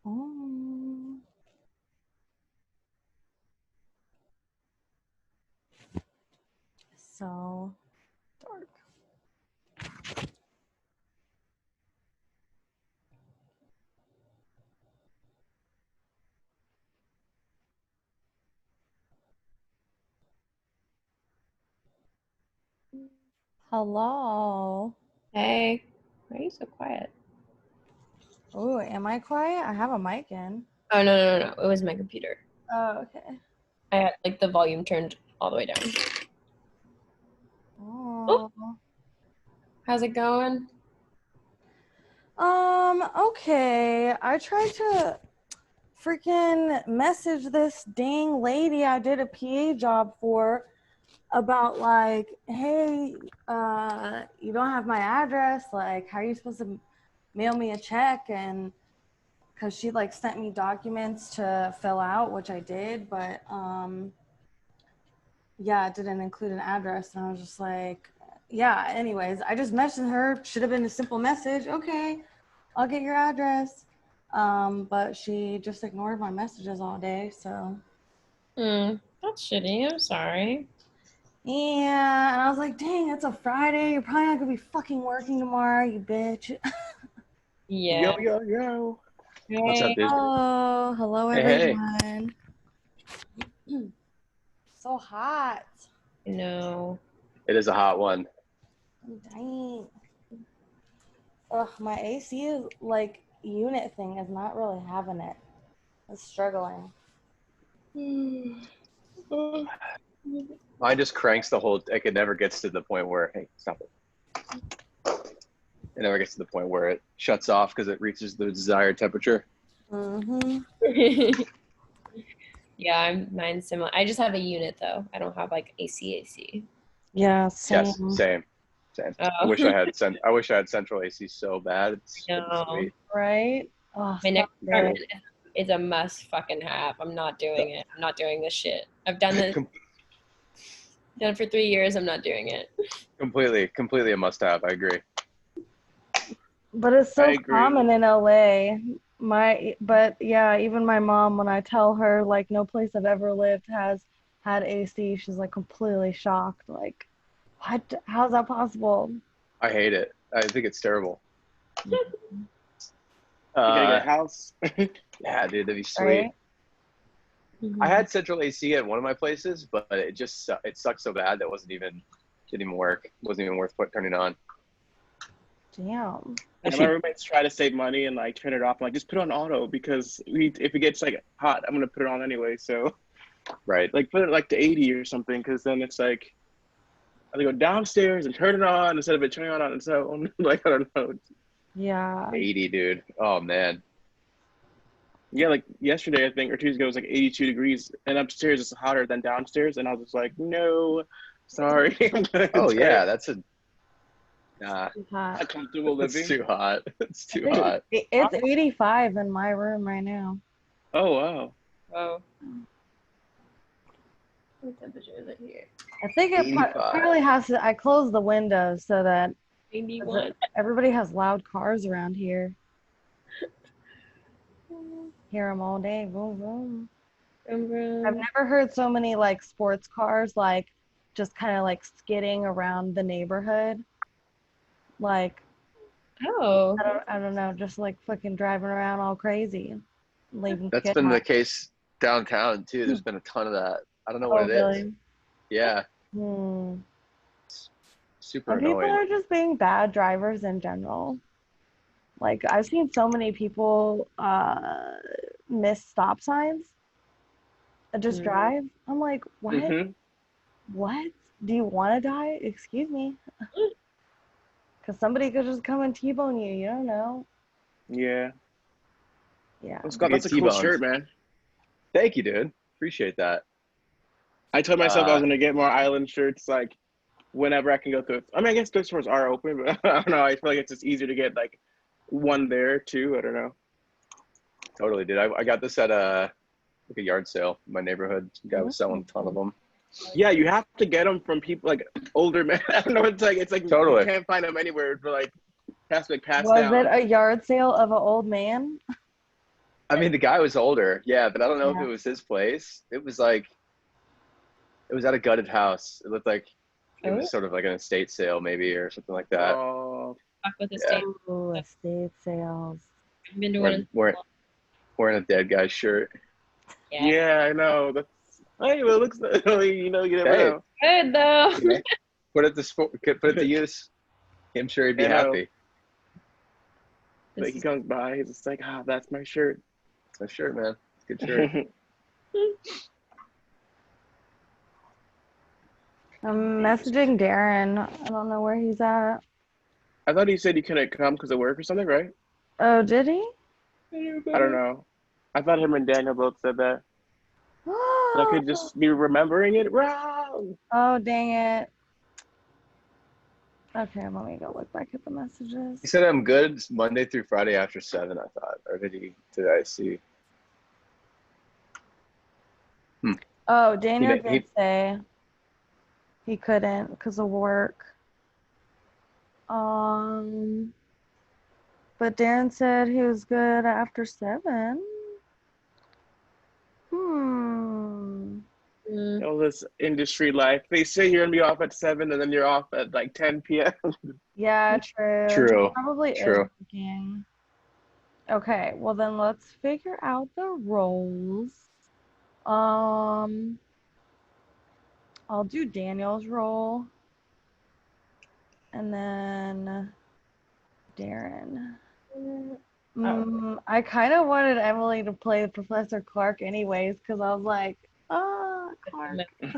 Oh. So dark. Hello. Hey, why are you so quiet? Oh, am I quiet? I have a mic in. Oh, no. It was my computer. Oh, okay. I had like the volume turned all the way down. Oh. How's it going? Okay. I tried to freaking message this dang lady I did a PA job for about like, hey, you don't have my address. Like, how are you supposed to mail me a check? And because she like sent me documents to fill out, which I did, but yeah, it didn't include an address. And I was just like, yeah, anyways, I just messaged her. Should have been a simple message. Okay, I'll get your address. But she just ignored my messages all day. So That's shitty. I'm sorry. yeah, and I was like, dang, it's a Friday. You're probably not gonna be fucking working tomorrow, you bitch. Yeah. Yo. Hey. What's up, dude? Hello Hey. everyone. So hot. No. It is a hot one. Dang. Ugh, my AC is like unit thing is not really having it. It's struggling. Mine just cranks the whole. Like, it never gets to the point where. Hey, stop it. It never gets to the point where it shuts off because it reaches the desired temperature. Yeah, mine's similar. I just have a unit though. I don't have like AC. Yeah, same. Yes, same. Oh. I wish I had central AC so bad. It's sweet. Right? Oh, My next apartment is a must fucking have. I'm not doing it. I'm not doing this shit. I've done this. Done it for 3 years. I'm not doing it. Completely a must-have. I agree. But it's so common in LA. But yeah, even my mom, when I tell her like no place I've ever lived has had AC, she's like completely shocked. Like, what? How's that possible? I hate it. I think it's terrible. You gotta get a house. Yeah, dude, that'd be sweet. Right? I had central AC at one of my places, but it sucked so bad that didn't even work. It wasn't even worth turning on. Damn. And my roommates try to save money and like turn it off. I'm like, just put it on auto because if it gets like hot, I'm gonna put it on anyway. So, right, like put it like to 80 or something, because then it's like I have to go downstairs and turn it on instead of it turning on its own. Like I don't know. Yeah. 80, dude. Oh man. Yeah, like yesterday I think or Tuesday it was like 82 degrees, and upstairs it's hotter than downstairs, and I was just like, no, sorry. Oh yeah, that's a not comfortable living. It's too hot. It's too hot. It's 85 in my room right now. Oh wow. Oh. What temperature is it here? I think it probably has to. I close the windows so that 81. everybody has loud cars around here. Hear them all day. Boom, boom. I've never heard so many like sports cars like just kind of like skidding around the neighborhood. Like, I don't know, just like fucking driving around all crazy. Leaving. That's been the case downtown too. There's been a ton of that. I don't know what it is. Yeah. Super annoying. People are just being bad drivers in general. Like I've seen so many people miss stop signs and just drive. I'm like, what? What? Do you want to die? Excuse me. Because somebody could just come and T-bone you. You don't know. Yeah. Yeah. Oh, Scott, that's a cool shirt, man. Thank you, dude. Appreciate that. I told myself I was going to get more island shirts, like, whenever I can go through. I mean, I guess thrift stores are open, but I don't know. I feel like it's just easier to get, like, one there, too. I don't know. Totally, dude. I got this at a yard sale in my neighborhood. Some guy was selling a ton of them. Yeah, you have to get them from people, like, older men. I don't know. It's like totally. You can't find them anywhere for, like, passed down. Was it a yard sale of an old man? I mean, the guy was older, yeah, but I don't know if Yeah. it was his place. It was like, it was at a gutted house. It looked like it Oh, was sort of like an estate sale, maybe, or something like that. Oh, fuck with the Yeah, state. Ooh, estate sales. I've been to one. wearing a dead guy's shirt. Yeah. yeah, I know. That's hey, well, it looks you know, you never Hey, know. Good though. you know, put it to use. I'm sure he'd be I know. happy. Like he comes by, he's just like, ah, that's my shirt. It's my shirt, man. It's a good shirt. I'm messaging Darren. I don't know where he's at. I thought he said he couldn't come because of work or something, right? Oh, did he? I don't know. I thought him and Daniel both said that. But I could just be remembering it wrong. Oh, dang it. Okay, let me go look back at the messages. He said I'm good Monday through Friday after 7, I thought. Or did I see? Oh, Daniel did say he couldn't because of work. But Darren said he was good after 7. All this industry life. They say you're gonna be off at 7 and then you're off at like 10 p.m. Yeah, true. True. He probably True. is working. Okay, well then let's figure out the roles. I'll do Daniel's role. And then Darren. I kind of wanted Emily to play Professor Clark anyways, because I was like, Clark. You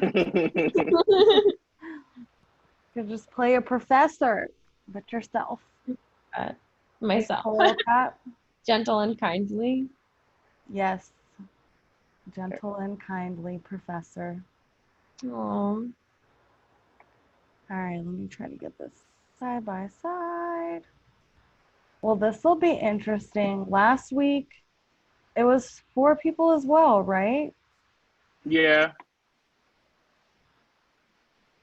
could just play a professor, but yourself. Myself. Gentle and kindly. Yes. Gentle and kindly professor. Aww. All right, let me try to get this side by side. Well, this will be interesting. Last week, it was 4 people as well, right? Yeah.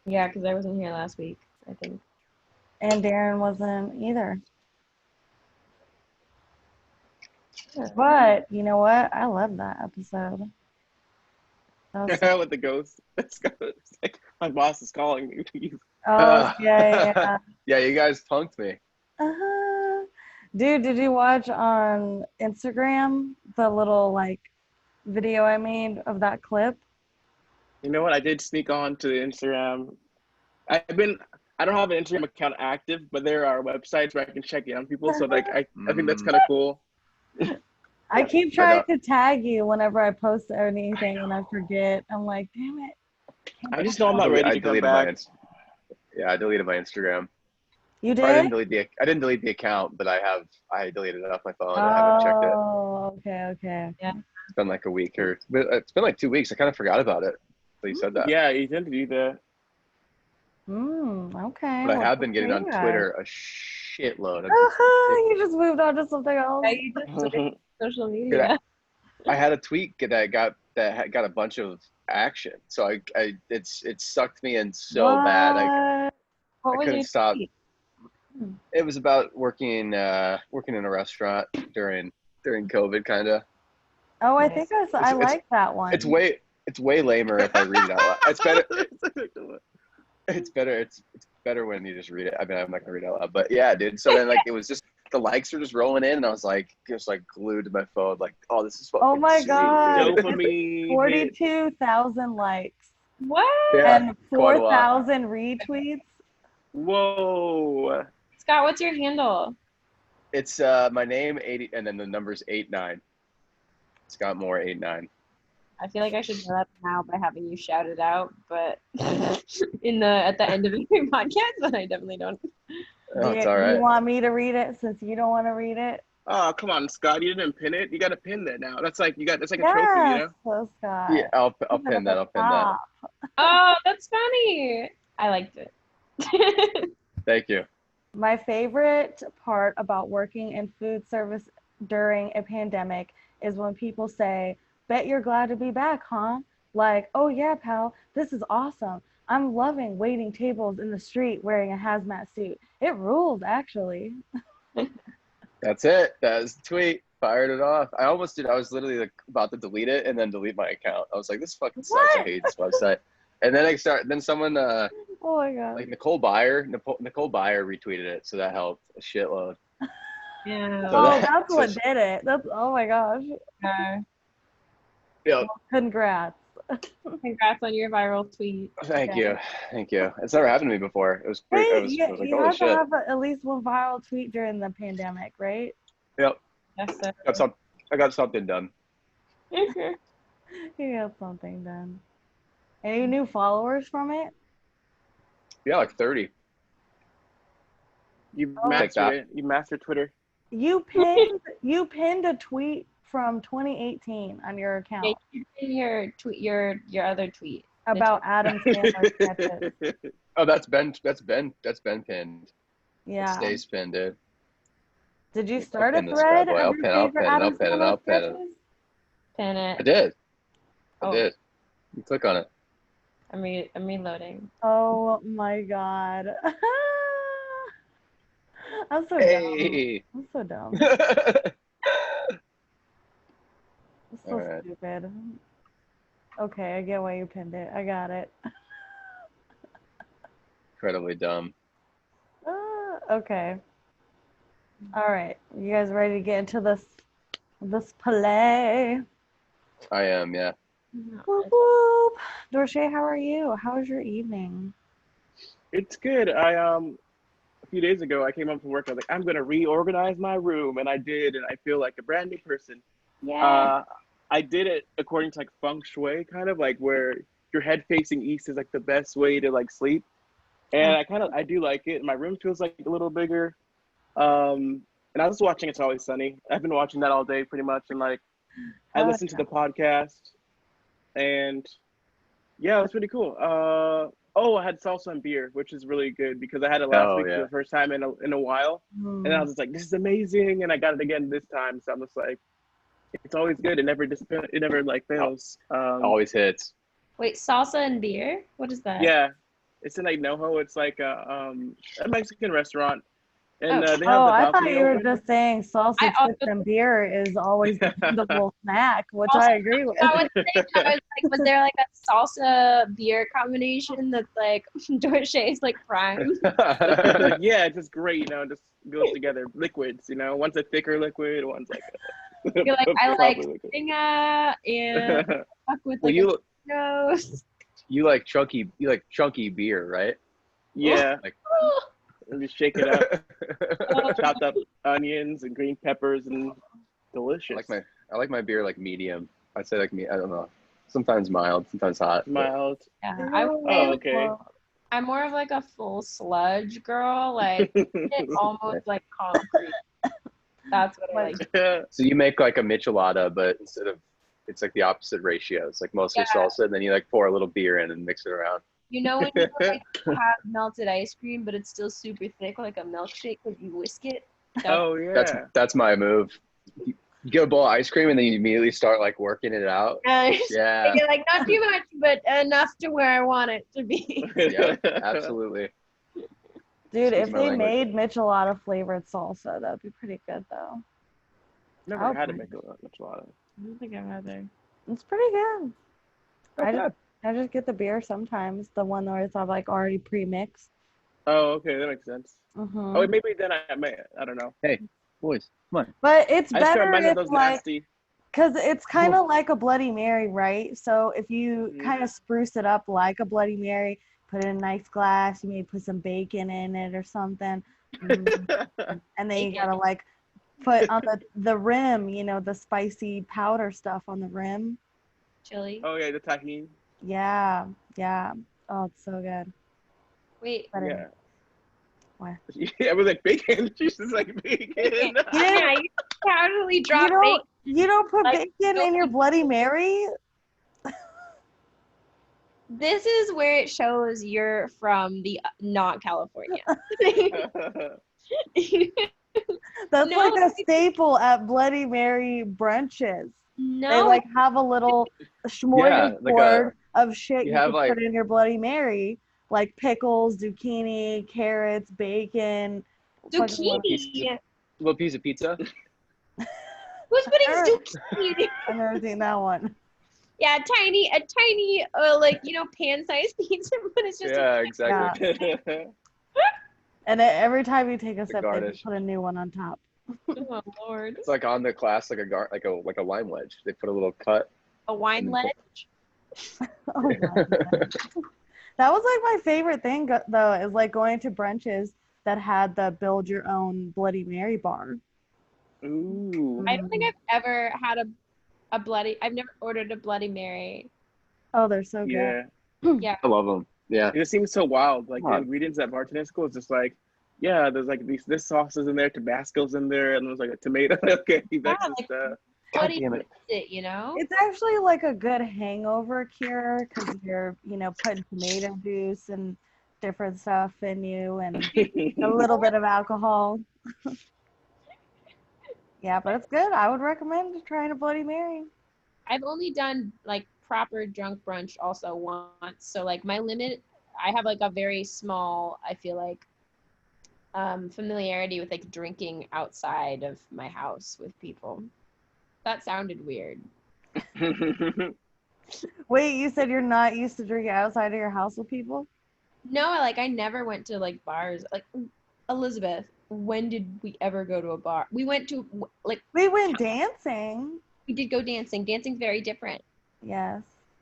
Yeah, because I wasn't here last week, I think. And Darren wasn't either. But you know what? I love that episode. That With the ghost. It's like, my boss is calling me. yeah. Yeah, you guys punked me. Dude, did you watch on Instagram the little like video I made of that clip? You know what? I did sneak on to the Instagram. I don't have an Instagram account active, but there are websites where I can check in on people. So like I think that's kind of cool. I keep trying to tag you whenever I post anything and I forget. I'm like, damn it. I just know I'm not ready to come back. I deleted my Instagram. You did? I didn't delete the account, but I deleted it off my phone. I haven't checked it. Oh, okay. Yeah. It's been like a week it's been like 2 weeks. I kind of forgot about it. So you said that. Yeah, you tend to do that. Okay. But I have been getting on Twitter a shitload. You just moved on to something else. Yeah, you just social media. I had a tweet that got a bunch of action. So it sucked me in so bad. I couldn't stop. It was about working in a restaurant during COVID, kind of. Oh, I think I like that one. It's way lamer if I read it out loud. It's better. It's better when you just read it. I mean, I'm not gonna read it out loud, but yeah, dude. So then, like, it was just the likes were just rolling in, and I was like, just like glued to my phone, like, oh, this is fucking. Oh my sweet, god! Dopamine. 42,000 likes. What? Yeah, and 4,000 retweets. Whoa. Scott, what's your handle? It's my name 80, and then the number's 89. Scott Moore 89. I feel like I should know that now by having you shout it out, but at the end of your podcast, but I definitely don't. Oh, it's all right. You want me to read it since you don't want to read it? Oh, come on, Scott! You didn't pin it. You got to pin that now. That's like that's like a trophy, you know. So Scott. Yeah, I'll pin that. I'll pin that. Oh, that's funny. I liked it. Thank you. My favorite part about working in food service during a pandemic is when people say, "Bet you're glad to be back, huh?" Like, "Oh yeah, pal, this is awesome. I'm loving waiting tables in the street wearing a hazmat suit. It rules, actually." That's it. That was the tweet. fired it off. I almost did. I was literally like about to delete it and then delete my account. I was like, this fucking sucks. I hate this website. And then someone Oh my god. like Nicole Byer retweeted it, so that helped a shitload. Yeah. So that's what did it. That's oh my gosh. Yeah. Yep. Congrats. Congrats on your viral tweet. Thank you. It's never happened to me before. It was great. Hey, I was like, you holy have shit. to have at least one viral tweet during the pandemic, right? Yep. Yes, sir. I got something done. You got something done. Any new followers from it? Yeah, like 30. You mastered it. You mastered Twitter. You pinned a tweet from 2018 on your account. Yeah, you did your tweet, your other tweet about Adam Sandler sketches. Oh, that's Ben pinned. Yeah. It stays pinned, dude. Did you start a thread? I'll pin it. Pin it. I did. You click on it. I'm reloading. Oh my god. I'm so dumb. It's so stupid. Okay, I get why you pinned it. I got it. Incredibly dumb. Okay. All right. You guys ready to get into this play? I am, yeah. Whoop, whoop. Dorshay, how are you? How was your evening? It's good. A few days ago, I came up from work. I was like, I'm going to reorganize my room. And I did. And I feel like a brand new person. Yeah. I did it according to like feng shui, kind of like where your head facing east is like the best way to like sleep. And I do like it. My room feels like a little bigger. And I was watching It's Always Sunny. I've been watching that all day pretty much. And like, I listened to the podcast and yeah, it was pretty cool. I had salsa and beer, which is really good because I had it last week for the first time in a while. And I was just like, this is amazing. And I got it again this time. So I'm just like, it's always good. It never like fails. Always hits. Wait, salsa and beer? What is that? Yeah. It's in like NoHo. It's like a Mexican restaurant. And they have the I thought balcony you were open. just saying salsa chips and beer is always the wonderful snack, which I agree with. I was like, was there like a salsa beer combination that's like Dorshay's like prime? Yeah, it's just great, it just goes together. Liquids, one's a thicker liquid, one's like You're like, I like Stinga and fuck with like nose. You like chunky beer, right? Yeah. And just shake it up. Chopped up onions and green peppers and delicious. I like my beer like medium. I'd say like I don't know. Sometimes mild, sometimes hot. Mild. Yeah. Okay. I'm more of like a full sludge girl. Like it's almost like concrete. That's what I like. So you make like a michelada, but it's like the opposite ratio. It's like mostly salsa, and then you like pour a little beer in and mix it around. You know when you like have melted ice cream, but it's still super thick, like a milkshake, when you whisk it? That's my move. You get a bowl of ice cream, and then you immediately start like working it out. Yeah. You're like, not too much, but enough to where I want it to be. Yeah, absolutely. Dude, if they made michelada flavored salsa, that'd be pretty good, though. Never had a michelada. I don't think I've had there. It's pretty good. I just get the beer sometimes, the one where it's like already pre-mixed. Oh, okay, that makes sense. Mm-hmm. Oh, maybe then I don't know. Hey, boys, come on. But it's better if those like, nasty. because it's kind of like a Bloody Mary, right? So if you kind of spruce it up like a Bloody Mary, put it in a nice glass, you may put some bacon in it or something, and then you gotta like put on the rim, the spicy powder stuff on the rim. Chili. Oh yeah, the tahini. Yeah. Oh, it's so good. Wait. Yeah. What? Yeah, it was like bacon. She's just like bacon. Yeah, you casually drop bacon. You don't put bacon in your Bloody Mary? This is where it shows you're from the not California. That's like a staple at Bloody Mary brunches. No. They like have a little smorgasbord of shit you can put in your Bloody Mary, like pickles, zucchini, carrots, bacon. Zucchini. Little piece of pizza. Who's putting zucchini? I've never seen that one. Yeah, a tiny, like, you know, pan-sized pizza, but it's just Yeah, exactly. And every time you take a sip, they garnish. just put a new one on top. oh Lord. It's like on the class, like a lime wedge. They put a little cut. A wine ledge? Oh my God. That was like my favorite thing though, is like going to brunches that had the build your own Bloody Mary bar. Ooh. I don't think I've ever had I've never ordered a Bloody Mary. Oh, they're so Yeah. good. Yeah. I love them. Yeah. It just seems so wild. Like Come the on. ingredients at bartending school is just like, yeah, there's like this sauce is in there, Tabasco's in there, and there's like a tomato. Okay, that's Yeah, just like, God what damn is it. it, you know? It's actually like a good hangover cure because you're, you know, putting tomato juice and different stuff in you and a little bit of alcohol. Yeah, but it's good. I would recommend trying a Bloody Mary. I've only done like proper drunk brunch also once. So like my limit, I have like a very small, I feel like, familiarity with like drinking outside of my house with people. That sounded weird. Wait, you said you're not used to drinking outside of your house with people? No, like I never went to like bars. Like Elizabeth, when did we ever go to a bar? We went to like We went dancing. we did go dancing. Dancing's very different. Yes.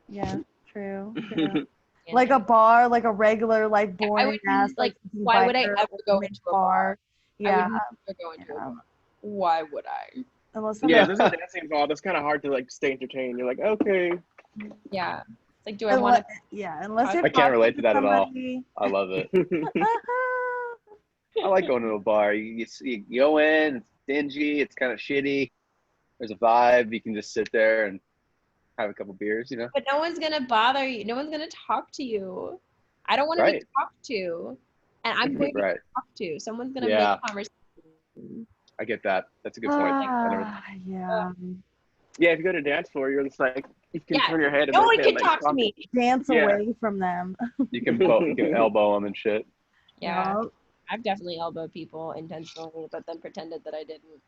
Yes. True. True. Like a bar, like a regular, like boring ass, like why would I biker ever go into a bar? Yeah. I would never go into a bar. Why would I? Unless Yeah, somebody- there's no dancing involved. It's kind of hard to like stay entertained. You're like, okay. Yeah. It's like, do I want to? Yeah, unless you're I can't relate to that at all. somebody. I love it. I like going to a bar. You go in, it's dingy, it's kind of shitty. There's a vibe. You can just sit there and have a couple beers, you know? But no one's gonna bother you. No one's gonna talk to you. I don't want to be talked to, and I'm going to be talked to. Someone's gonna make conversation. I get that. That's a good point. Yeah. Yeah, if you go to dance floor, you're just like, you can turn your head. And no one can like, talk to me. Dance away from them. You can elbow them and shit. Yeah. I've definitely elbowed people intentionally, but then pretended that I didn't.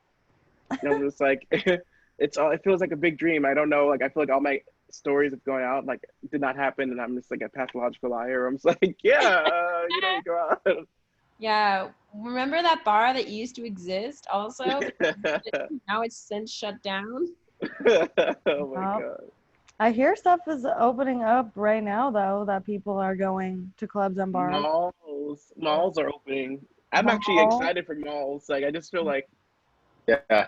And I'm just like, it feels like a big dream. I don't know. Like, I feel like all my stories of going out, like, did not happen. And I'm just like a pathological liar. I'm just like, yeah, you know, you go out. Yeah. Remember that bar that used to exist also? Now it's since shut down. Oh my God. I hear stuff is opening up right now, though, that people are going to clubs and bars. Malls are opening. I'm actually excited for malls. Like, I just feel like. Yeah.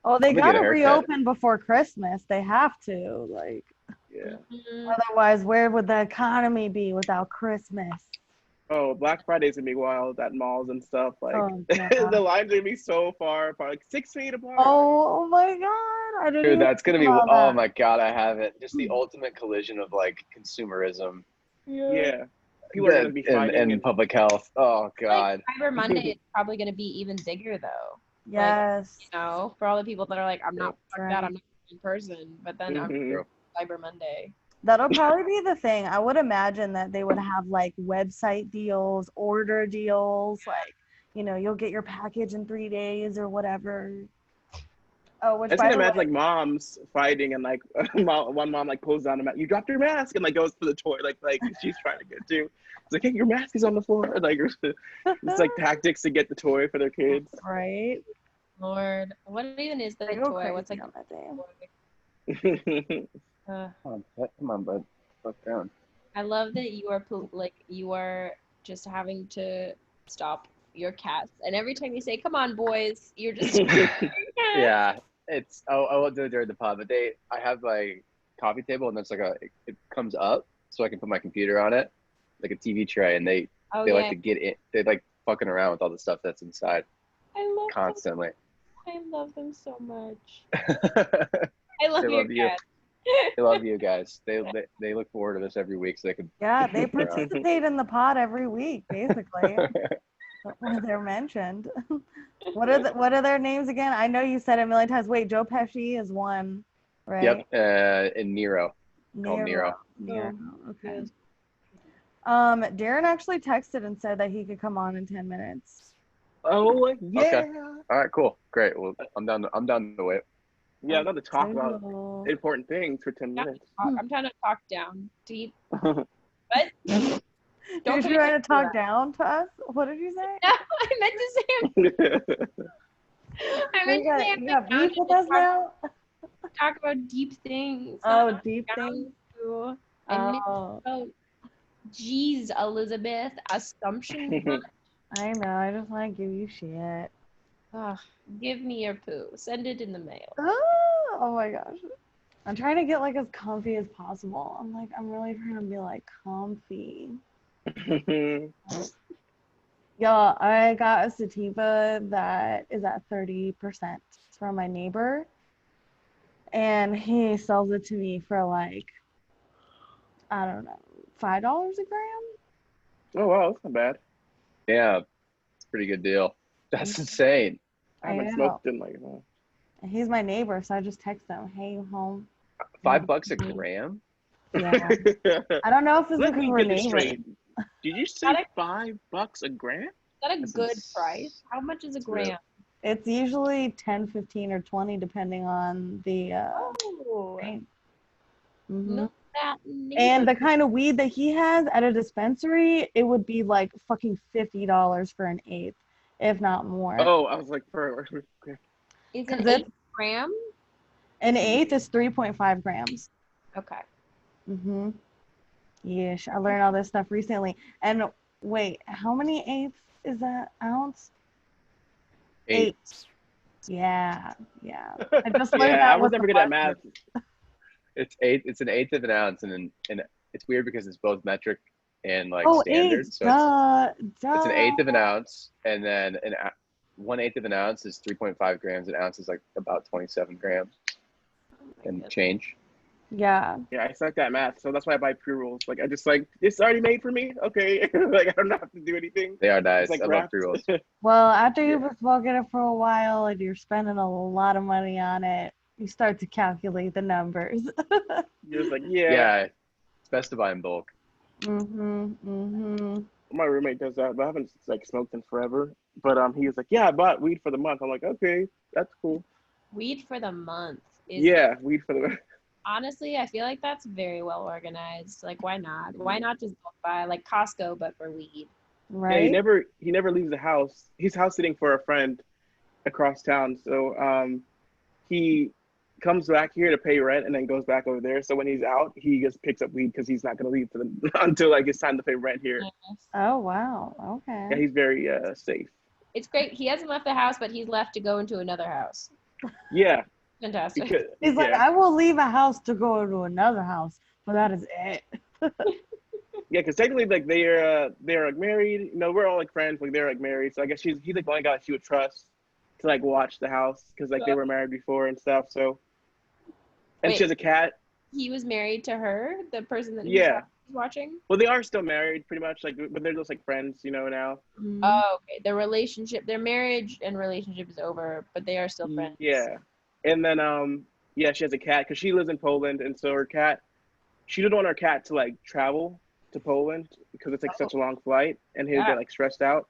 Oh, they gotta reopen before Christmas. They have to. Like. Yeah. Otherwise, where would the economy be without Christmas? Oh, Black Friday's gonna be wild at malls and stuff. Like the lines are gonna be so far apart, like 6 feet apart. Oh my God! I didn't. Dude, that's gonna be. Oh my God, I have it. Just the ultimate collision of like consumerism. Yeah. People are gonna be fighting and public health. Oh God. Like Cyber Monday is probably gonna be even bigger though. Yes. Like, you know, for all the people that are like, I'm not fuck that, I'm not in person, but then I'm Cyber Monday. That'll probably be the thing. I would imagine that they would have like website deals, order deals, like, you know, you'll get your package in 3 days or whatever. Oh, which I just imagine like moms fighting and like one mom like pulls down a mask. You dropped your mask and like goes for the toy like she's trying to get to. It's like, hey, your mask is on the floor. Like it's like tactics to get the toy for their kids. Right. Lord, what even is the toy? What's like on that day? Come on, bud. Fuck down. I love that you are just having to stop your cats, and every time you say "Come on, boys," you're just yeah. It's I won't do it during the pod, but I have my coffee table and there's like it comes up so I can put my computer on it, like a TV tray, and they like to get in. They like fucking around with all the stuff that's inside. I love constantly. I love them so much. I love your cats. They love you guys. They look forward to this every week so they can. Yeah, they participate in the pod every week, basically. They're mentioned. What are their names again? I know you said it a million times. Wait, Joe Pesci is one, right? Yep. And Nero. Called Nero. Nero. Okay. Darren actually texted and said that he could come on in 10 minutes. Oh yeah. Okay. All right. Cool. Great. Well, I'm down to wait. Yeah, I'm not to talk about Single. important things for 10 minutes. I'm trying to talk down deep. What? Did you try to talk down to us? What did you say? No, I meant to say. I meant to say. You got beef with us now? Talk about deep things. Oh, deep things. I meant about, geez, Elizabeth, assumption. I know. I just want to give you shit. Ugh, give me your poo. Send it in the mail. Oh my gosh. I'm trying to get like as comfy as possible. I'm really trying to be like comfy. Yo, I got a sativa that is at 30% from my neighbor. And he sells it to me for like, I don't know, $5 a gram? Oh, wow, that's not bad. Yeah, it's a pretty good deal. That's insane. I haven't smoked in like And he's my neighbor, so I just text him, hey, you home? $5 a gram? Yeah. I don't know if it's Let because me we're get this neighbors. straight. Did you say $5 a gram? Is that a good price? How much is a gram? It's usually 10, 15, or 20, depending on the strain. No, and the kind of weed that he has at a dispensary, it would be like fucking $50 for an eighth, if not more. Oh, I was like, okay. Is an eighth gram? An eighth is 3.5 grams. Okay. Yeesh, I learned all this stuff recently. And wait, how many eighths is that ounce? 8. Yeah. I just learned that. I was never good at math. It's an eighth of an ounce, and it's weird because it's both metric and like standard. Eighth, so it's an eighth of an ounce, and then 1/8 of an ounce is 3.5 grams. An ounce is like about 27 grams and change. Yeah, I suck at math, so that's why I buy pre-rolls. Like I just like, it's already made for me. Okay, like I don't have to do anything. They are nice. Like I love pre-rolls. Well, after you've been smoking it for a while and you're spending a lot of money on it, you start to calculate the numbers. You're just like, yeah, it's best to buy in bulk. My roommate does that, but I haven't like smoked in forever. But he was like, yeah, I bought weed for the month. I'm like, okay, that's cool. Weed for the month. Weed for the month. Honestly, I feel like that's very well organized. Like, why not? Why not just buy like Costco, but for weed? Right. Yeah, he never leaves the house. He's house sitting for a friend across town. So he comes back here to pay rent and then goes back over there. So when he's out, he just picks up weed because he's not gonna leave until like it's time to pay rent here. Oh wow. Okay. Yeah, he's very safe. It's great. He hasn't left the house, but he's left to go into another house. Yeah. Fantastic. He's like, I will leave a house to go to another house, but that is it. Yeah, because technically, like they're like married. You know, we're all like friends. Like they're like married. So I guess he's like the only guy she would trust to like watch the house because like they were married before and stuff. So, and she has a cat. He was married to her, the person that he's watching. Well, they are still married, pretty much. Like, but they're just like friends, you know, now. Oh, okay. Their marriage and relationship is over, but they are still friends. Yeah. And then, she has a cat because she lives in Poland. And so she didn't want her cat to like travel to Poland because it's like such a long flight and he'd get like stressed out.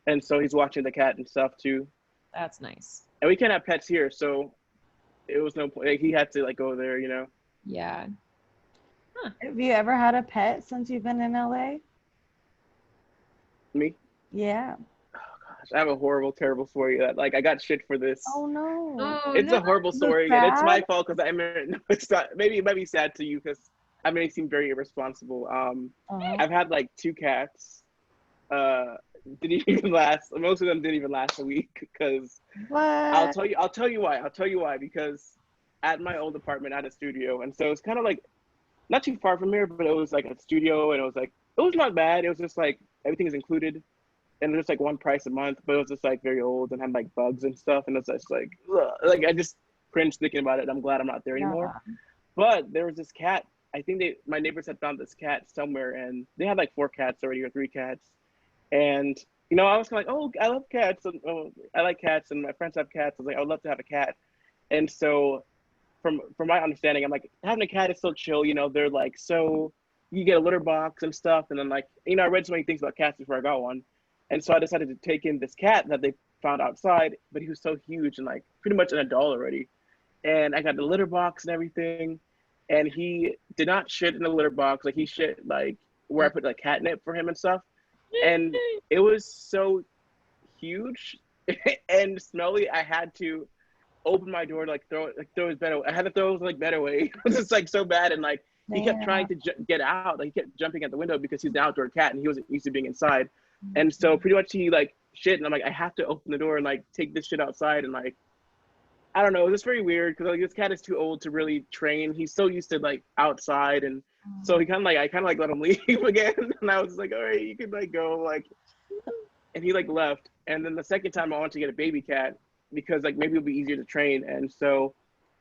And so he's watching the cat and stuff too. That's nice. And we can't have pets here. So it was no point. Like, he had to like go there, you know? Yeah. Huh. Have you ever had a pet since you've been in LA? Me? Yeah. I have a horrible, terrible story that like I got shit for this. Oh no! It's a horrible story, and it's my fault because it's not. Maybe it might be sad to you because I may seem very irresponsible. I've had like 2 cats. Didn't even last. Most of them didn't even last a week because I'll tell you why. Because at my old apartment, I had a studio, and so it's kind of like not too far from here, but it was like a studio, and it was not bad. It was just like everything is included. And it was like one price a month, but it was just like very old and had like bugs and stuff. And it's just like, ugh. Like I just cringe thinking about it. I'm glad I'm not there anymore. But there was this cat. I think my neighbors had found this cat somewhere, and they had like 4 cats already or 3 cats. And you know, I was kind of like, oh, I love cats. And, I like cats, and my friends have cats. I was like, I would love to have a cat. And so, from my understanding, I'm like, having a cat is so chill. You know, they're like so you get a litter box and stuff, and then like I read so many things about cats before I got one. And so I decided to take in this cat that they found outside, but he was so huge and like pretty much an adult already. and I got the litter box and everything. And he did not shit in the litter box. Like he shit like where I put like catnip for him and stuff. And it was so huge and smelly. I had to open my door to like throw his bed away. I had to throw his like bed away. It was just like so bad. And like he kept trying to get out. Like he kept jumping at the window because he's an outdoor cat and he wasn't used to being inside. And so pretty much he like shit, and I'm like, I have to open the door and like take this shit outside. And like, I don't know, it was very weird because like this cat is too old to really train. He's so used to like outside, and so he kind of like I kind of like let him leave again, and I was just like, all right, you can like go, like, and he like left. And then the second time I wanted to get a baby cat because like maybe it'll be easier to train, and so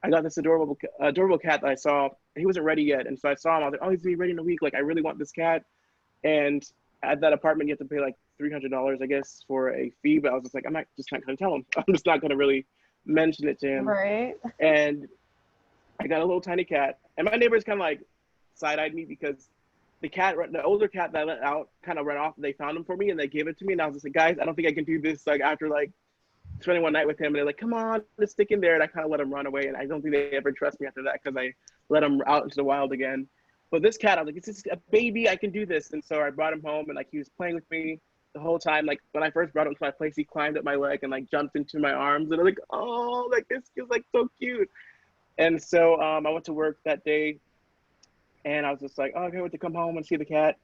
I got this adorable cat that I saw. He wasn't ready yet, and so I saw him. I was like, oh, he's gonna be ready in a week. Like I really want this cat, and at that apartment you have to pay like $300, I guess, for a fee. But I was just like, I'm just not gonna tell him. I'm just not gonna really mention it to him. Right. And I got a little tiny cat, and my neighbors kind of like side-eyed me because the older cat that I let out kind of ran off, and they found him for me and they gave it to me, and I was just like, guys, I don't think I can do this. Like after like spending one night with him, and they're like, come on, let's stick in there, and I kind of let him run away, and I don't think they ever trust me after that because I let him out into the wild again. But this cat, I was like, it's just a baby, I can do this. And so I brought him home, and like he was playing with me the whole time. Like when I first brought him to my place, he climbed up my leg and like jumped into my arms, and I'm like, oh, like this is like so cute. And so I went to work that day, and I was just like, oh, I can't wait to come home and see the cat.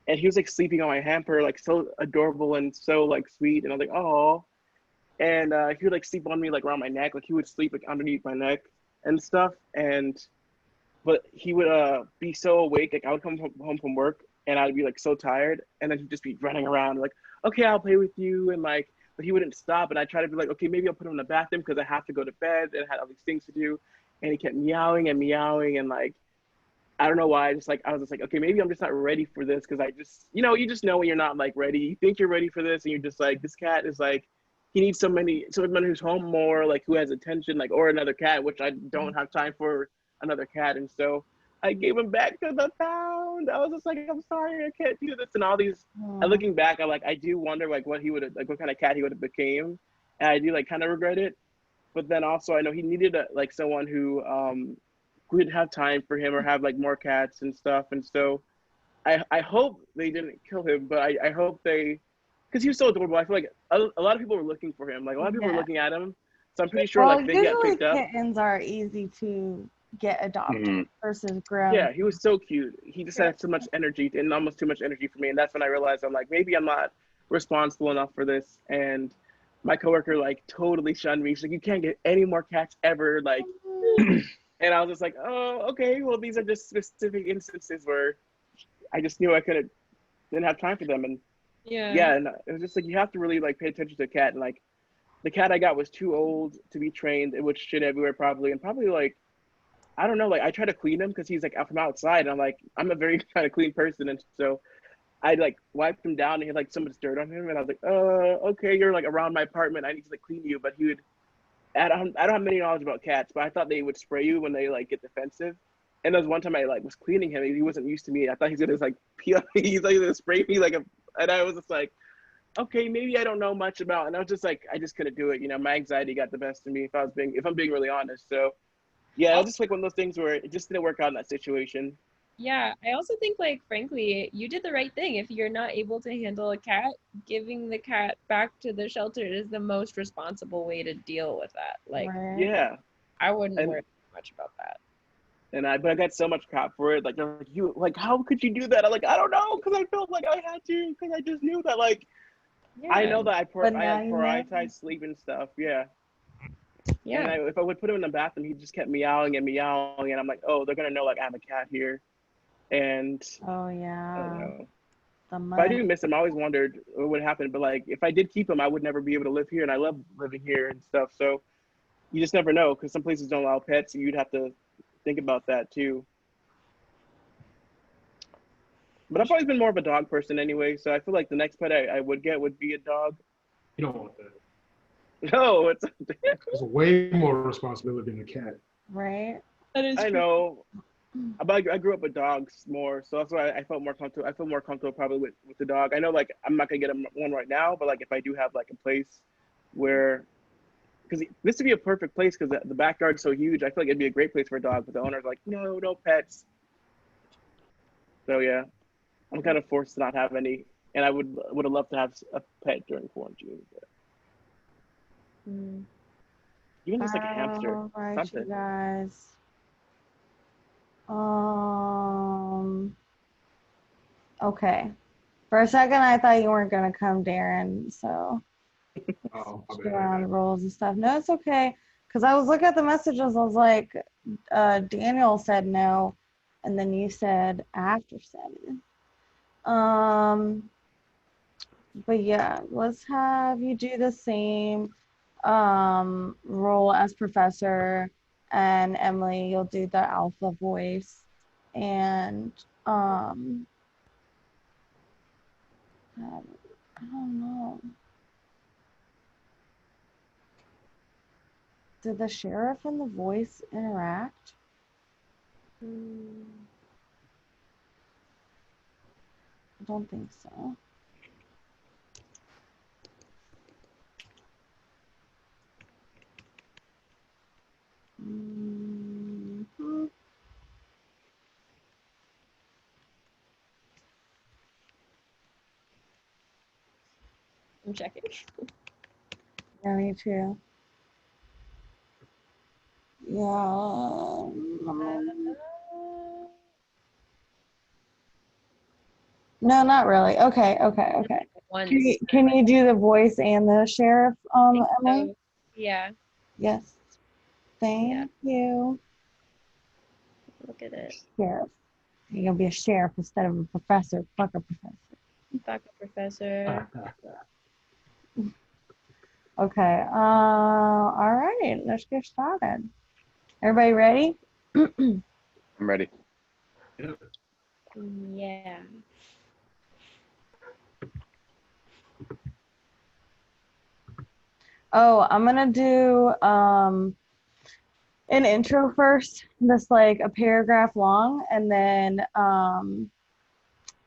And he was like sleeping on my hamper, like so adorable and so like sweet. And I was like, oh. And he would like sleep on me like around my neck, like he would sleep like underneath my neck and stuff. But he would be so awake. Like I would come home from work, and I'd be like so tired, and then he'd just be running around like, okay, I'll play with you, and like, but he wouldn't stop. And I try to be like, okay, maybe I'll put him in the bathroom because I have to go to bed and I had all these things to do. And he kept meowing and meowing, and like, I don't know why. I was just like, okay, maybe I'm just not ready for this because I just, you just know when you're not like ready. You think you're ready for this, and you're just like, this cat is like, he needs someone who's home more, like who has attention, like, or another cat, which I don't have time for another cat. And so I gave him back to the pound. I was just like, I'm sorry, I can't do this. And all these, and looking back, I do wonder like what kind of cat he would have became. And I do like kind of regret it. But then also I know he needed like someone who would have time for him or have like more cats and stuff. And so I hope they didn't kill him, but I hope because he was so adorable. I feel like a lot of people were looking for him. Like a lot of people were looking at him. So I'm pretty sure like they get picked up. Kittens are easy to get adopted versus grown. Yeah, he was so cute. He just had so much energy, and almost too much energy for me. And that's when I realized I'm like, maybe I'm not responsible enough for this. And my coworker like totally shunned me. She's like, you can't get any more cats ever. Like, and I was just like, oh, okay. Well, these are just specific instances where I just knew I didn't have time for them. And and it was just like, you have to really like pay attention to a cat. And like the cat I got was too old to be trained. It would shit everywhere probably, and probably like, I don't know, like I try to clean him because he's like from outside, and I'm like, I'm a very kind of clean person, and so I like wiped him down, and he had like so much dirt on him, and I was like, okay, you're like around my apartment, I need to like clean you. But he would, I don't have many knowledge about cats, but I thought they would spray you when they like get defensive. And there was one time I like was cleaning him, and he wasn't used to me. I thought he's gonna like peel, he's like gonna spray me and I was just like, okay, maybe I don't know much about. And I was just like, I just couldn't do it. My anxiety got the best of me if I'm being really honest. So yeah, it was just like one of those things where it just didn't work out in that situation. Yeah, I also think like, frankly, you did the right thing. If you're not able to handle a cat, giving the cat back to the shelter is the most responsible way to deal with that. Like, yeah, I wouldn't worry much about that. But I got so much crap for it. Like, they're like, you, like, how could you do that? I'm like, I don't know, because I felt like I had to, because I just knew that, like, I know that I prioritize sleep and stuff. Yeah. And if I would put him in the bathroom, he just kept meowing and meowing, and I'm like, oh, they're gonna know like I have a cat here, and oh yeah, I don't know. But I do miss him. I always wondered what would happen, but like if I did keep him, I would never be able to live here, and I love living here and stuff. So you just never know, because some places don't allow pets, and you'd have to think about that too. But I've always been more of a dog person anyway, so I feel like the next pet I would get would be a dog. You don't want that. No, it's way more responsibility than a cat. Right. That is I know. But I grew up with dogs more, so that's why I felt more comfortable. I feel more comfortable probably with the dog. I know, like, I'm not gonna get one right now, but like if I do have like a place where because this would be a perfect place because the backyard's so huge. I feel like it'd be a great place for a dog, but the owner's like, no pets. So yeah, I'm kind of forced to not have any, and I would have loved to have a pet during quarantine. But even just like a hamster, All right, something. you guys. Okay. For a second, I thought you weren't gonna come, Darren. So Oh, my around bad. roles and stuff. No, it's okay. Because I was looking at the messages. I was like, Daniel said no, and then you said after 7. But yeah, let's have you do the same role as professor, and Emily, you'll do the alpha voice, and I don't know. Did the sheriff and the voice interact? I don't think so. I'm checking. Yeah, me too. Yeah. No, not really. Okay. Once. Can you do the voice and the sheriff, Emily? So, yeah. Yes. Thank you. Look at it. Sheriff. You're gonna be a sheriff instead of a professor. Fuck a professor. Fuck a professor. Okay. All right. Let's get started. Everybody ready? I'm ready. Yeah. Oh, I'm gonna do an intro first, that's like a paragraph long, and then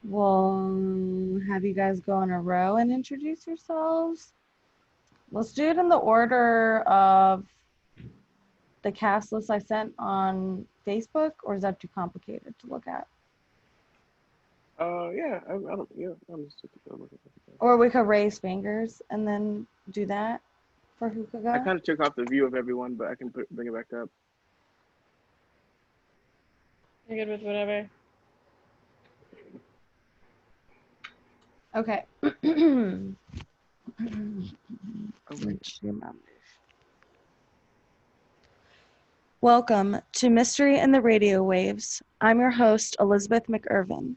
we'll have you guys go in a row and introduce yourselves. Let's do it in the order of the cast list I sent on Facebook, or is that too complicated to look at? Yeah, I don't. Yeah, I'm just looking. Or we could raise fingers and then do that for who could go. I kind of took off the view of everyone, but I can bring it back up. You're good with whatever. Okay. Welcome to Mystery in the Radio Waves. I'm your host, Elizabeth McIrvin.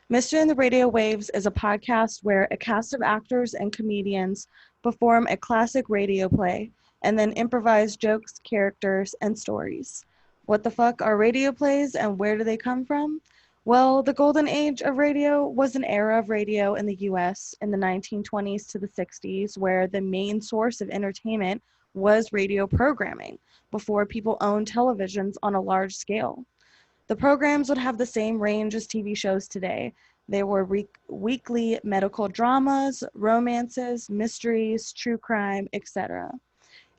Mystery in the Radio Waves is a podcast where a cast of actors and comedians perform a classic radio play and then improvise jokes, characters, and stories. What the fuck are radio plays and where do they come from? Well, the golden age of radio was an era of radio in the US in the 1920s to the 60s where the main source of entertainment was radio programming before people owned televisions on a large scale. The programs would have the same range as TV shows today. They were weekly medical dramas, romances, mysteries, true crime, etc.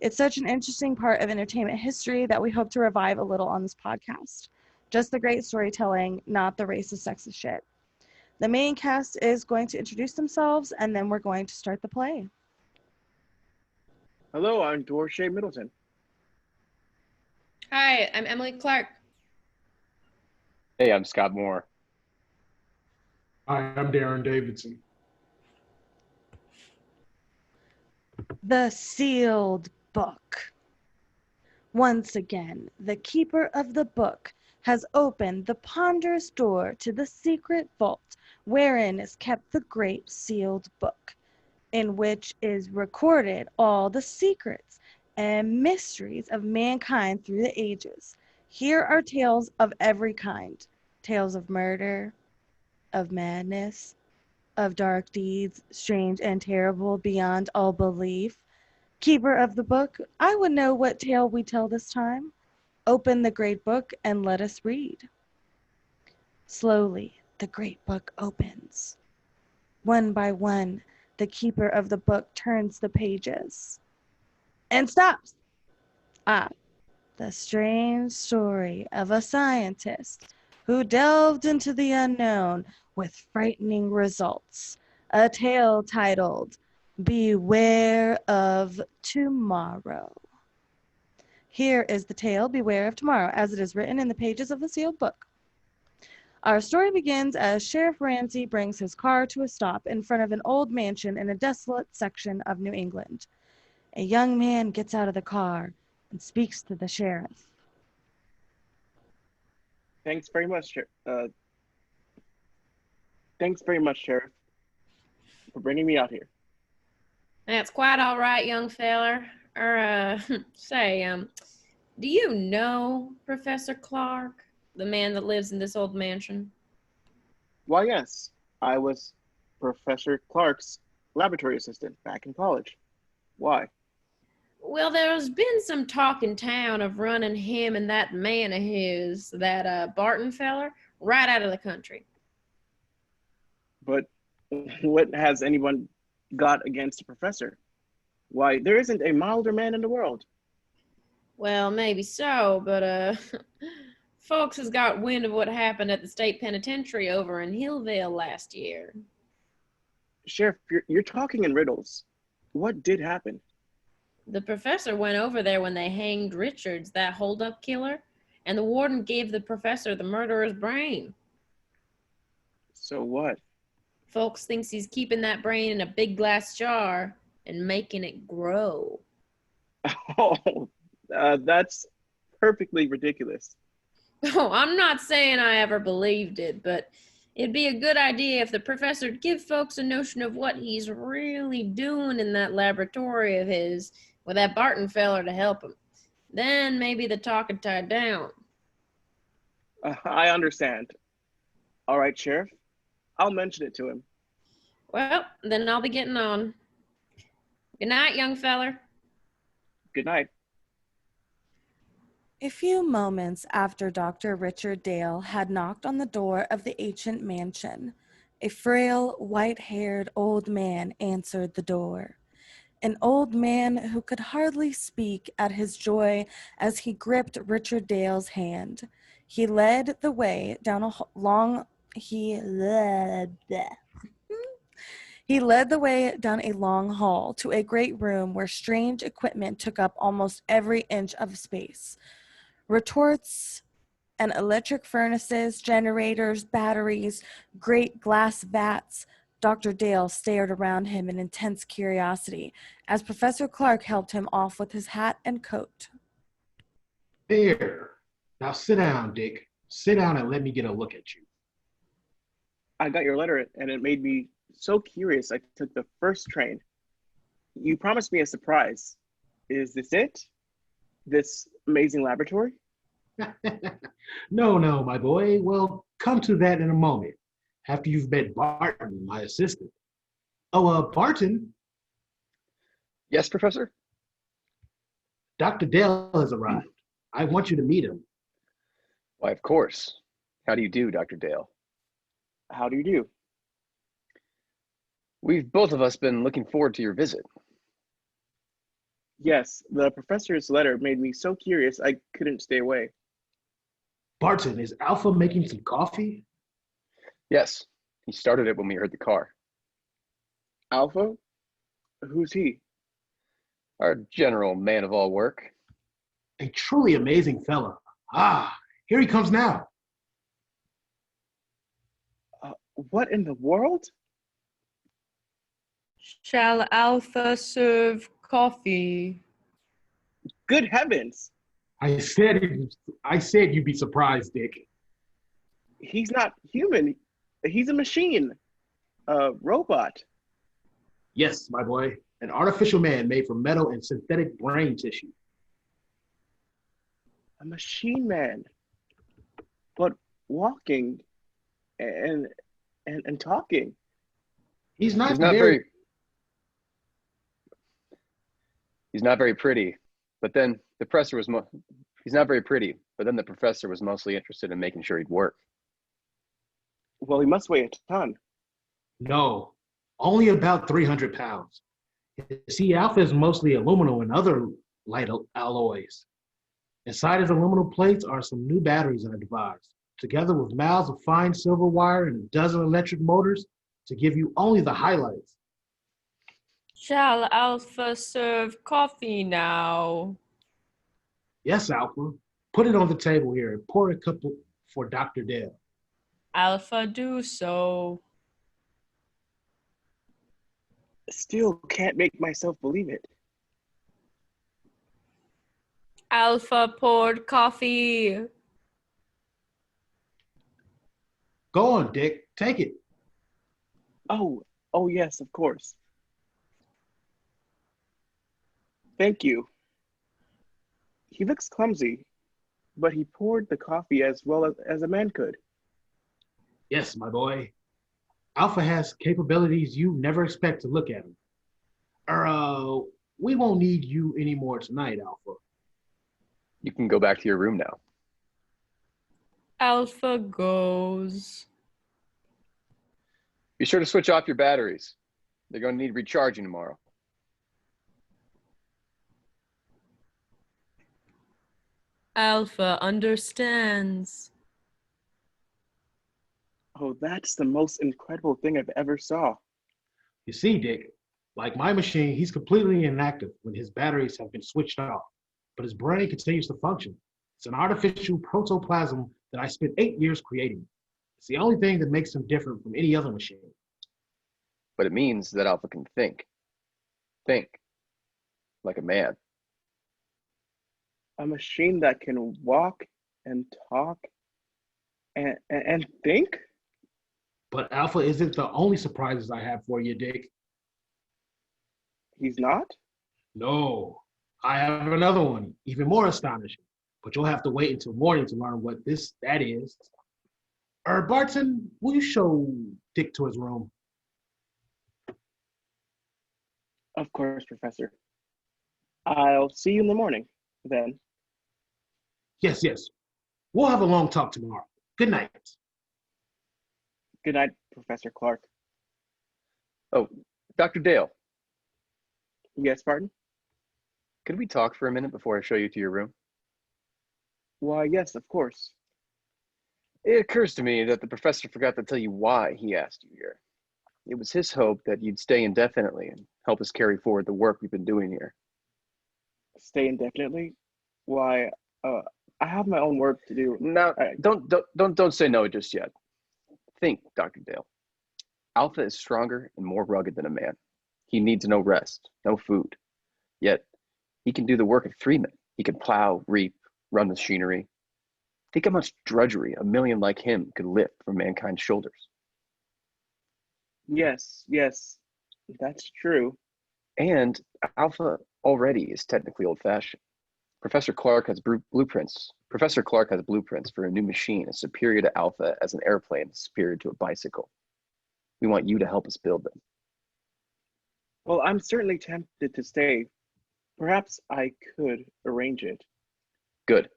It's such an interesting part of entertainment history that we hope to revive a little on this podcast. Just the great storytelling, not the racist, sexist shit. The main cast is going to introduce themselves, and then we're going to start the play. Hello, I'm Dorsey Middleton. Hi, I'm Emily Clark. Hey, I'm Scott Moore. Hi, I'm Darren Davidson. The sealed book. Once again, the keeper of the book has opened the ponderous door to the secret vault wherein is kept the great sealed book, in which is recorded all the secrets and mysteries of mankind through the ages. Here are tales of every kind, tales of murder, of madness, of dark deeds, strange and terrible beyond all belief. Keeper of the book, I would know what tale we tell this time. Open the great book and let us read. Slowly, the great book opens. One by one, the keeper of the book turns the pages. and stops. Ah, the strange story of a scientist who delved into the unknown with frightening results. A tale titled Beware of Tomorrow. Here is the tale, Beware of Tomorrow, as it is written in the pages of the sealed book. Our story begins as Sheriff Ramsey brings his car to a stop in front of an old mansion in a desolate section of New England. A young man gets out of the car and speaks to the sheriff. Thanks very much, Sheriff, for bringing me out here. That's quite all right, young feller. Say, do you know Professor Clark, the man that lives in this old mansion? Why, yes. I was Professor Clark's laboratory assistant back in college. Why? Well, there's been some talk in town of running him and that man of his, that Barton feller, right out of the country. But what has anyone got against the professor? Why, there isn't a milder man in the world. Well, maybe so, but folks has got wind of what happened at the state penitentiary over in Hillvale last year. Sheriff, you're talking in riddles. What did happen? The professor went over there when they hanged Richards, that hold-up killer, and the warden gave the professor the murderer's brain. So what? Folks thinks he's keeping that brain in a big glass jar and making it grow. Oh, that's perfectly ridiculous. Oh, I'm not saying I ever believed it, but it'd be a good idea if the professor'd give folks a notion of what he's really doing in that laboratory of his with that Barton feller to help him. Then maybe the talk would die down. I understand. All right, Sheriff. I'll mention it to him. Well, then I'll be getting on. Good night, young feller. Good night. A few moments after Dr. Richard Dale had knocked on the door of the ancient mansion, a frail, white-haired old man answered the door. An old man who could hardly speak at his joy as he gripped Richard Dale's hand. He led the way down a long hall to a great room where strange equipment took up almost every inch of space. Retorts and electric furnaces, generators, batteries, great glass vats. Dr. Dale stared around him in intense curiosity as Professor Clark helped him off with his hat and coat. There. Now sit down, Dick. Sit down and let me get a look at you. I got your letter and it made me so curious I took the first train. You promised me a surprise. Is this it? This amazing laboratory? No, my boy. Well, come to that in a moment, after you've met Barton, my assistant. Oh, Barton? Yes, Professor? Dr. Dale has arrived. I want you to meet him. Why, of course. How do you do, Dr. Dale? How do you do? We've both of us been looking forward to your visit. Yes, the professor's letter made me so curious I couldn't stay away. Barton, is Alpha making some coffee? Yes, he started it when we heard the car. Alpha? Who's he? Our general man of all work. A truly amazing fella. Ah, here he comes now. What in the world? Shall Alpha serve coffee? Good heavens! I said you'd be surprised, Dick. He's not human. He's a machine. A robot. Yes, my boy. An artificial man made from metal and synthetic brain tissue. A machine man. But walking and talking. He's not very pretty, but then the professor was he's not very pretty, but then the professor was mostly interested in making sure he'd work. Well, he must weigh a ton. No, only about 300 pounds. See, Alpha is mostly aluminum and other light alloys. Inside his aluminum plates are some new batteries I devised, together with miles of fine silver wire and a dozen electric motors to give you only the highlights. Shall Alpha serve coffee now? Yes, Alpha. Put it on the table here and pour a cup for Dr. Dale. Alpha do so. Still can't make myself believe it. Alpha poured coffee. Go on, Dick. Take it. Oh yes, of course. Thank you. He looks clumsy, but he poured the coffee as well as a man could. Yes, my boy. Alpha has capabilities you never expect to look at him. We won't need you anymore tonight, Alpha. You can go back to your room now. Alpha goes. Be sure to switch off your batteries. They're going to need recharging tomorrow. Alpha understands. Oh, that's the most incredible thing I've ever saw. You see, Dick, like my machine, he's completely inactive when his batteries have been switched off, but his brain continues to function. It's an artificial protoplasm that I spent 8 years creating. It's the only thing that makes him different from any other machine. But it means that Alpha can think. Think. Like a man. A machine that can walk and talk and think? But Alpha isn't the only surprises I have for you, Dick. He's not? No, I have another one, even more astonishing. But you'll have to wait until morning to learn what that is. Barton, will you show Dick to his room? Of course, Professor. I'll see you in the morning, then. Yes. We'll have a long talk tomorrow. Good night. Good night, Professor Clark. Oh, Dr. Dale. Yes, pardon? Could we talk for a minute before I show you to your room? Why, yes, of course. It occurs to me that the professor forgot to tell you why he asked you here. It was his hope that you'd stay indefinitely and help us carry forward the work we've been doing here. Stay indefinitely? Why, I have my own work to do. Now, don't say no just yet. Think, Dr. Dale. Alpha is stronger and more rugged than a man. He needs no rest, no food. Yet, he can do the work of 3 men. He can plow, reap, run machinery. Think how much drudgery a million like him could lift from mankind's shoulders. Yes, that's true. And Alpha already is technically old-fashioned. Professor Clark has blueprints for a new machine as superior to Alpha as an airplane is superior to a bicycle. We want you to help us build them. Well, I'm certainly tempted to stay. Perhaps I could arrange it. Good.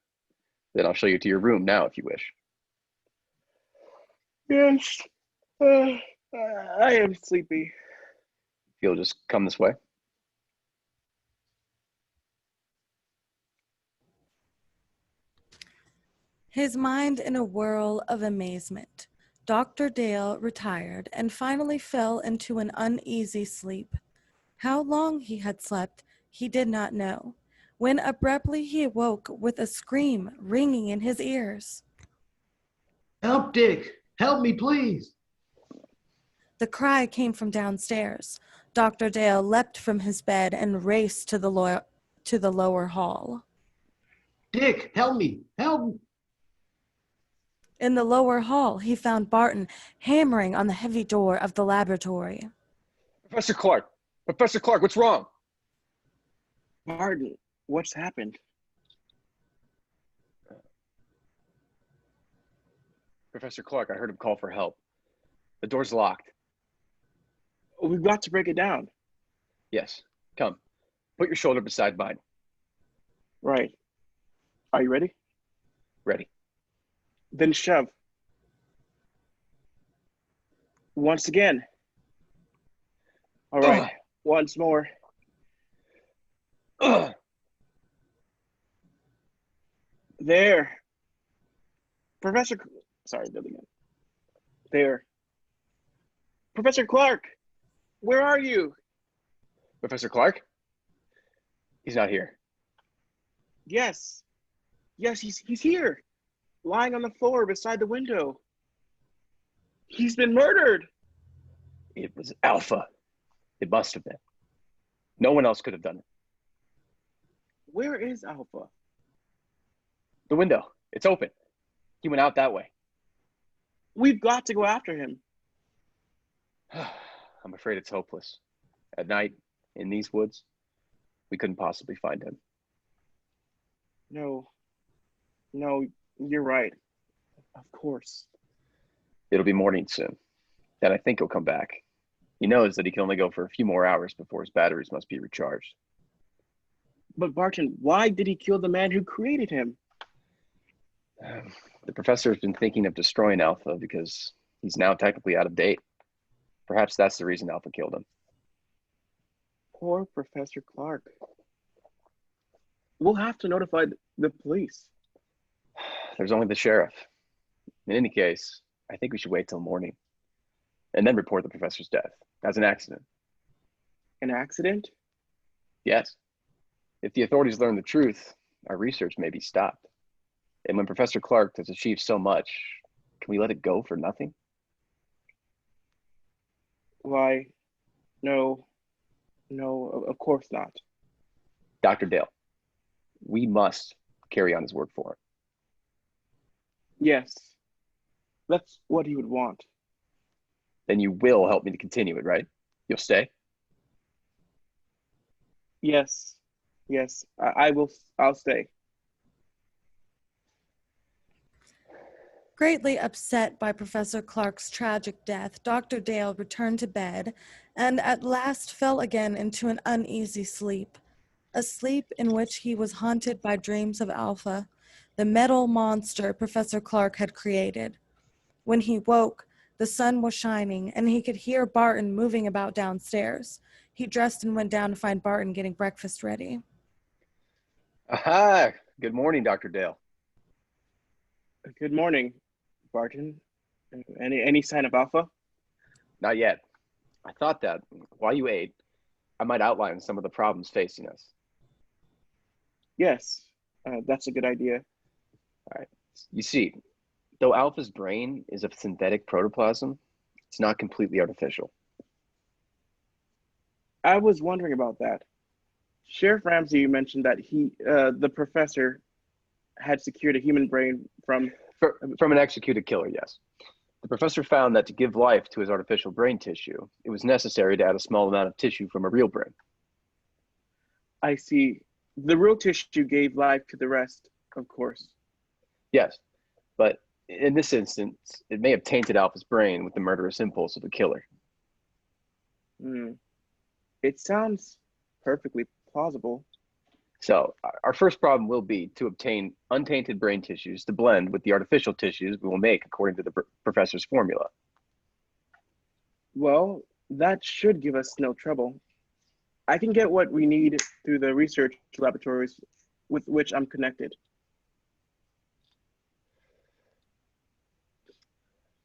Then I'll show you to your room now if you wish. Yes, I am sleepy. If you'll just come this way. His mind in a whirl of amazement, Dr. Dale retired and finally fell into an uneasy sleep. How long he had slept, he did not know, when abruptly he awoke with a scream ringing in his ears. Help, Dick! Help me, please! The cry came from downstairs. Dr. Dale leapt from his bed and raced to the lower hall. Dick, help me! Help! In the lower hall, he found Barton hammering on the heavy door of the laboratory. Professor Clark, what's wrong? Pardon, what's happened? Professor Clark, I heard him call for help. The door's locked. We've got to break it down. Yes, come. Put your shoulder beside mine. Right. Are you ready? Ready. Then shove. Once again. All right, once more. There. Professor, sorry, Billy. There. Professor Clark, where are you? Professor Clark? He's not here. Yes. Yes, he's here. Lying on the floor beside the window. He's been murdered. It was Alpha. It must have been. No one else could have done it. Where is Alpha? The window. It's open. He went out that way. We've got to go after him. I'm afraid it's hopeless. At night, in these woods, we couldn't possibly find him. No, you're right. Of course. It'll be morning soon. Then I think he'll come back. He knows that he can only go for a few more hours before his batteries must be recharged. But Barton, why did he kill the man who created him? The professor has been thinking of destroying Alpha because he's now technically out of date. Perhaps that's the reason Alpha killed him. Poor Professor Clark. We'll have to notify the police. There's only the sheriff. In any case, I think we should wait till morning and then report the professor's death as an accident. An accident? Yes. If the authorities learn the truth, our research may be stopped. And when Professor Clark has achieved so much, can we let it go for nothing? Why, no, of course not. Dr. Dale, we must carry on his work for him. Yes, that's what he would want. Then you will help me to continue it, right? You'll stay? Yes, I will. I'll stay. Greatly upset by Professor Clark's tragic death, Dr. Dale returned to bed and at last fell again into an uneasy sleep, a sleep in which he was haunted by dreams of Alpha, the metal monster Professor Clark had created. When he woke, the sun was shining and he could hear Barton moving about downstairs. He dressed and went down to find Barton getting breakfast ready. Aha! Good morning, Dr. Dale. Good morning, Barton. Any sign of Alpha? Not yet. I thought that while you ate, I might outline some of the problems facing us. Yes, that's a good idea. All right. You see, though Alpha's brain is of synthetic protoplasm, it's not completely artificial. I was wondering about that. Sheriff Ramsey mentioned that the professor, had secured a human brain from an executed killer, yes. The professor found that to give life to his artificial brain tissue, it was necessary to add a small amount of tissue from a real brain. I see. The real tissue gave life to the rest, of course. Yes, but in this instance, it may have tainted Alpha's brain with the murderous impulse of the killer. It sounds perfectly plausible. So our first problem will be to obtain untainted brain tissues to blend with the artificial tissues we will make according to the professor's formula. Well, that should give us no trouble. I can get what we need through the research laboratories with which I'm connected.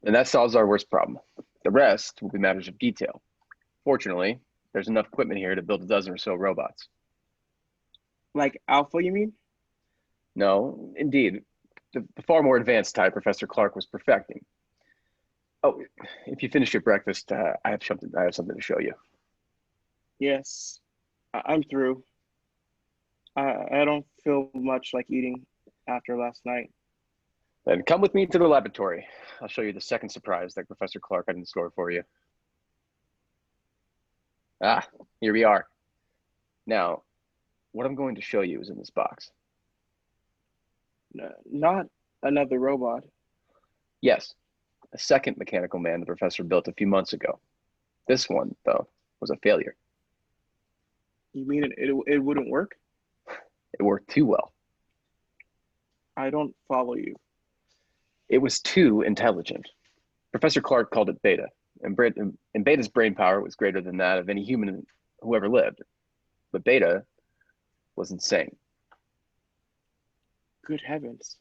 And that solves our worst problem. The rest will be matters of detail. Fortunately, there's enough equipment here to build a dozen or so robots. Like Alpha, you mean? No, indeed. The far more advanced type Professor Clark was perfecting. Oh, if you finish your breakfast, I have something to show you. Yes, I'm through. I don't feel much like eating after last night. Then come with me to the laboratory. I'll show you the second surprise that Professor Clark had in store for you. Ah, here we are. Now, what I'm going to show you is in this box. Not another robot. Yes, a second mechanical man the professor built a few months ago. This one, though, was a failure. You mean it wouldn't work? It worked too well. I don't follow you. It was too intelligent. Professor Clark called it Beta, and Beta's brain power was greater than that of any human who ever lived. But Beta was insane. Good heavens.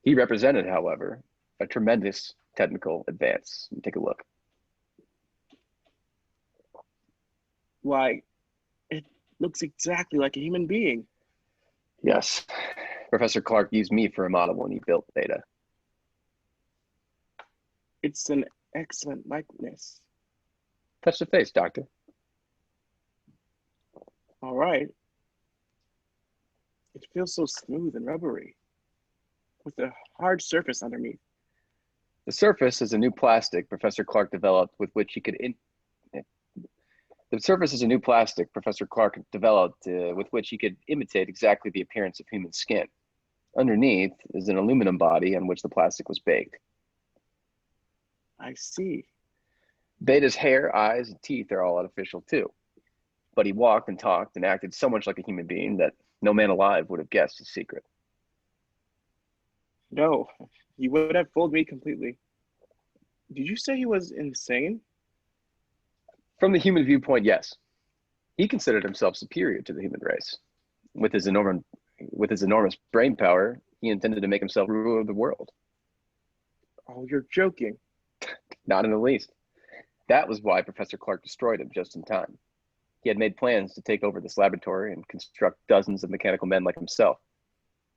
He represented, however, a tremendous technical advance. Take a look. Why, it looks exactly like a human being. Yes. Professor Clark used me for a model when he built Beta. It's an excellent likeness. Touch the face, Doctor. All right. It feels so smooth and rubbery, with a hard surface underneath. The surface is a new plastic Professor Clark developed with which he could imitate exactly the appearance of human skin. Underneath is an aluminum body on which the plastic was baked. I see. Beta's hair, eyes, and teeth are all artificial too. But he walked and talked and acted so much like a human being that no man alive would have guessed his secret. No, you would have fooled me completely. Did you say he was insane? From the human viewpoint, yes. He considered himself superior to the human race. With his enormous brain power, he intended to make himself ruler of the world. Oh, you're joking. Not in the least. That was why Professor Clark destroyed him just in time. He had made plans to take over this laboratory and construct dozens of mechanical men like himself.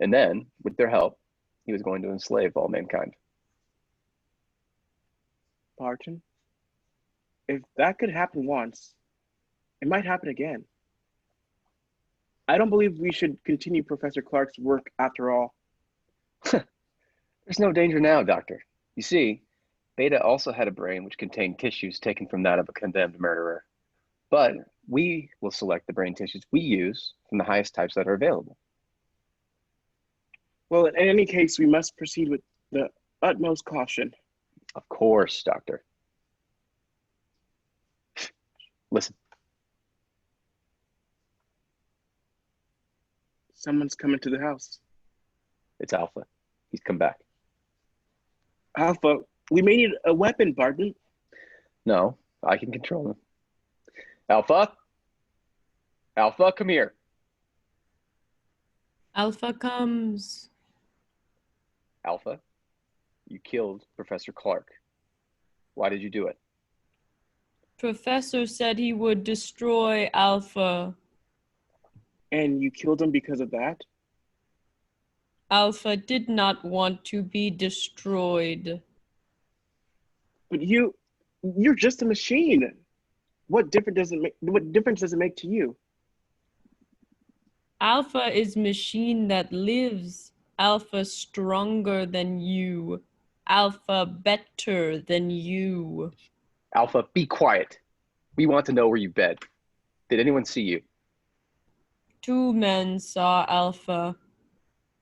And then, with their help, he was going to enslave all mankind. Barton, if that could happen once, it might happen again. I don't believe we should continue Professor Clark's work after all. There's no danger now, Doctor. You see, Beta also had a brain which contained tissues taken from that of a condemned murderer. But we will select the brain tissues we use from the highest types that are available. Well, in any case, we must proceed with the utmost caution. Of course, Doctor. Listen. Someone's coming to the house. It's Alpha. He's come back. Alpha, we may need a weapon, Barton. No, I can control him. Alpha? Alpha, come here. Alpha comes. Alpha, you killed Professor Clark. Why did you do it? Professor said he would destroy Alpha. And you killed him because of that? Alpha did not want to be destroyed. But you're just a machine. What difference does it make to you? Alpha is machine that lives. Alpha stronger than you. Alpha better than you. Alpha, be quiet. We want to know where you've been. Did anyone see you? 2 men saw Alpha.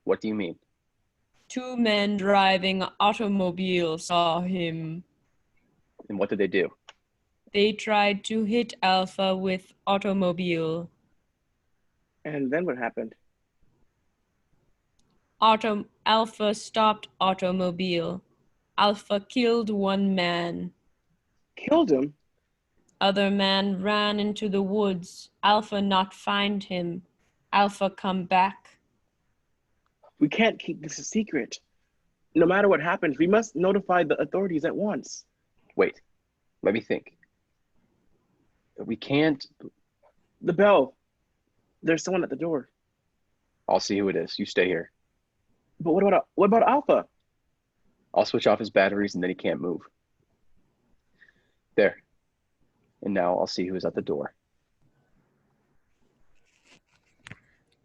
What do you mean? 2 men driving automobile saw him. And what did they do? They tried to hit Alpha with automobile. And then what happened? Alpha stopped automobile. Alpha killed 1 man. Killed him? Other man ran into the woods. Alpha not find him. Alpha come back. We can't keep this a secret. No matter what happens, we must notify the authorities at once. Wait, let me think. We can't. The bell. There's someone at the door. I'll see who it is. You stay here. But what about Alpha? I'll switch off his batteries and then he can't move. There. And now I'll see who is at the door.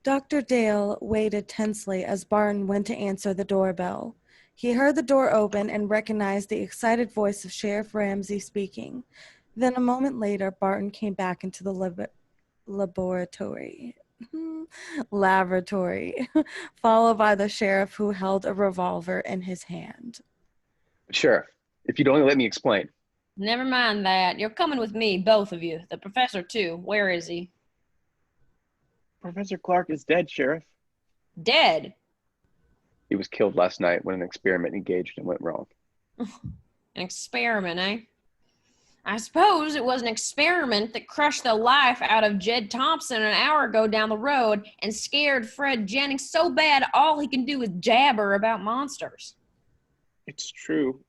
Dr. Dale waited tensely as Barton went to answer the doorbell. He heard the door open and recognized the excited voice of Sheriff Ramsey speaking. Then a moment later, Barton came back into the laboratory, followed by the sheriff who held a revolver in his hand. Sheriff, if you'd only let me explain. Never mind that. You're coming with me, both of you. The professor, too. Where is he? Professor Clark is dead, Sheriff. Dead? He was killed last night when an experiment engaged and went wrong. An experiment, eh? I suppose it was an experiment that crushed the life out of Jed Thompson an hour ago down the road and scared Fred Jennings so bad all he can do is jabber about monsters. It's true.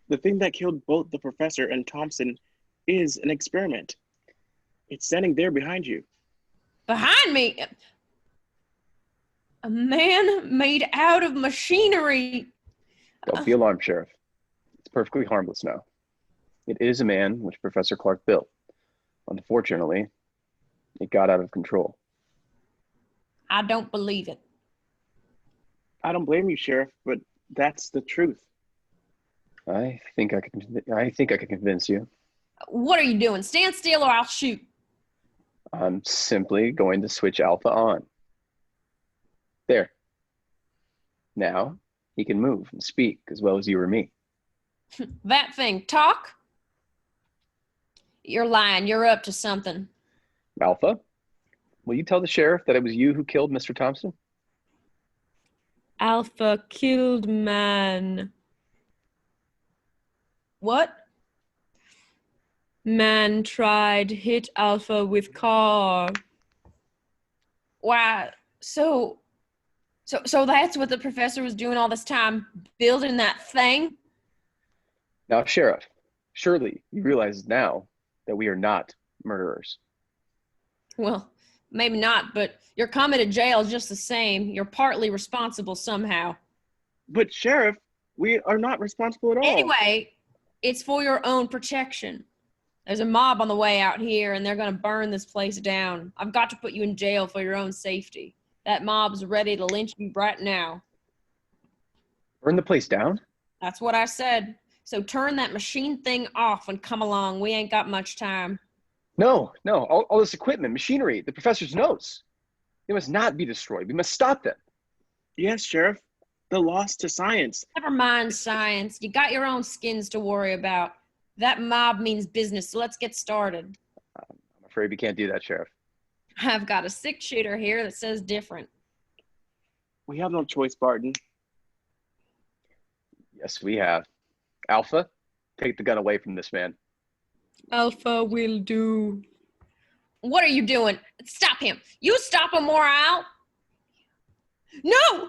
The thing that killed both the professor and Thompson is an experiment. It's standing there behind you. Behind me? A man made out of machinery. Don't be alarmed, Sheriff. It's perfectly harmless now. It is a man which Professor Clark built. Unfortunately, it got out of control. I don't believe it. I don't blame you, Sheriff, but that's the truth. I think I can convince you. What are you doing? Stand still or I'll shoot. I'm simply going to switch Alpha on. There. Now, he can move and speak as well as you or me. That thing, talk? You're lying. You're up to something. Alpha, will you tell the sheriff that it was you who killed Mr. Thompson? Alpha killed man. What? Man tried hit Alpha with car. Why, so that's what the professor was doing all this time, building that thing? Now, Sheriff, surely you realize now that we are not murderers. Well, maybe not, but you're coming to jail just the same. You're partly responsible somehow. But Sheriff, we are not responsible at all. Anyway, it's for your own protection. There's a mob on the way out here, and they're going to burn this place down. I've got to put you in jail for your own safety. That mob's ready to lynch you right now. Burn the place down? That's what I said. So turn that machine thing off and come along. We ain't got much time. No, all this equipment, machinery, the professor's notes. They must not be destroyed. We must stop them. Yes, Sheriff. The loss to science. Never mind science. You got your own skins to worry about. That mob means business, so let's get started. I'm afraid we can't do that, Sheriff. I've got a 6-shooter here that says different. We have no choice, Barton. Yes, we have. Alpha, take the gun away from this man. Alpha will do. What are you doing? Stop him. You stop him or I'll... No!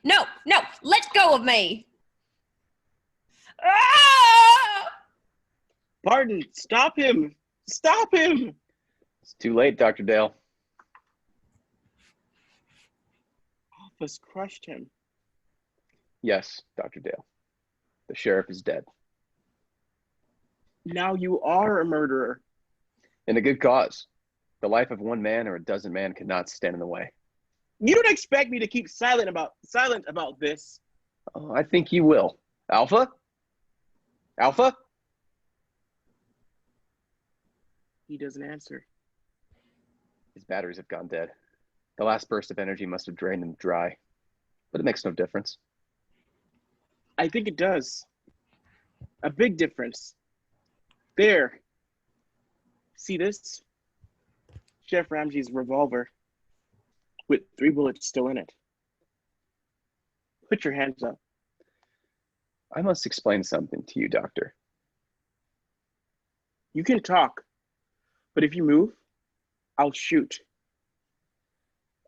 No, let go of me. Ah! Barton, stop him. Stop him. It's too late, Dr. Dale. Alpha's crushed him. Yes, Dr. Dale. The sheriff is dead. Now you are a murderer. In a good cause. The life of one man or a dozen men cannot stand in the way. You don't expect me to keep silent about this. Oh, I think you will. Alpha? Alpha? He doesn't answer. His batteries have gone dead. The last burst of energy must have drained them dry. But it makes no difference. I think it does. A big difference. There. See this? Chef Ramsey's revolver with 3 bullets still in it. Put your hands up. I must explain something to you, Doctor. You can talk, but if you move, I'll shoot.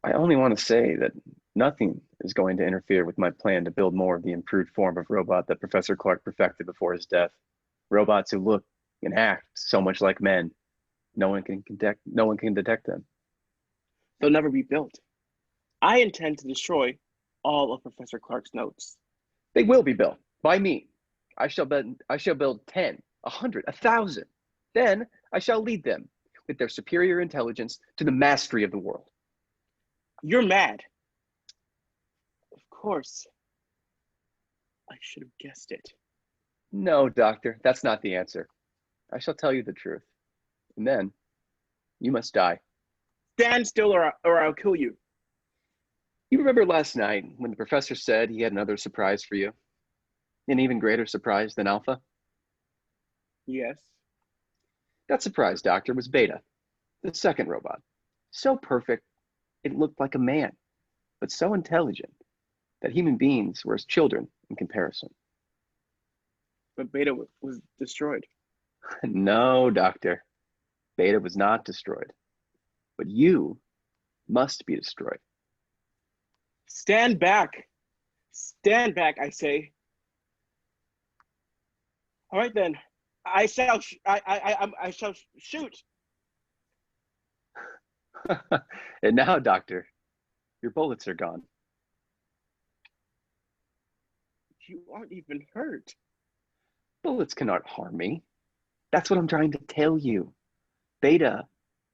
I only want to say that nothing is going to interfere with my plan to build more of the improved form of robot that Professor Clark perfected before his death. Robots who look and act so much like men. No one can detect them. They'll never be built. I intend to destroy all of Professor Clark's notes. They will be built by me. I shall build 10, 100, 1,000. Then I shall lead them with their superior intelligence to the mastery of the world. You're mad. Of course. I should have guessed it. No, Doctor, that's not the answer. I shall tell you the truth. And then you must die. Stand still or I'll kill you. You remember last night when the professor said he had another surprise for you? An even greater surprise than Alpha? Yes. That surprise, Doctor, was Beta, the second robot. So perfect, it looked like a man, but so intelligent that human beings were as children in comparison. But Beta was destroyed. No, Doctor. Beta was not destroyed. But you must be destroyed. Stand back. Stand back, I say. All right then. I shall shoot. And now, Doctor, your bullets are gone. You aren't even hurt. Bullets cannot harm me. That's what I'm trying to tell you. Beta,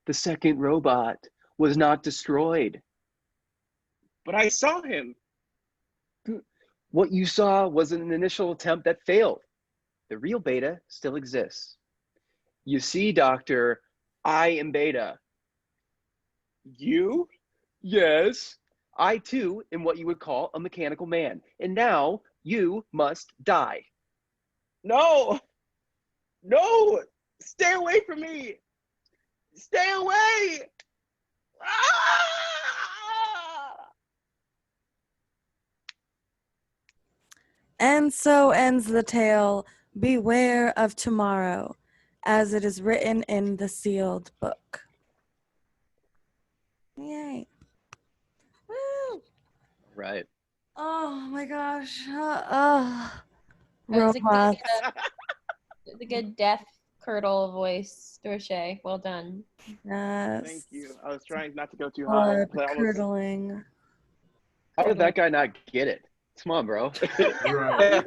the second robot, was not destroyed. But I saw him. What you saw was an initial attempt that failed. The real Beta still exists. You see, Doctor, I am Beta. You? Yes, I too am what you would call a mechanical man. And now you must die. No! No! Stay away from me! Stay away! Ah! And so ends the tale, Beware of Tomorrow, as it is written in the sealed book. Yay. Woo! Right. Oh my gosh. That was Robots. a good death curdle voice, Dorche. Well done. Yes. Thank you. I was trying not to go too high. Blood curdling. How did that guy not get it? Come on, bro. Right.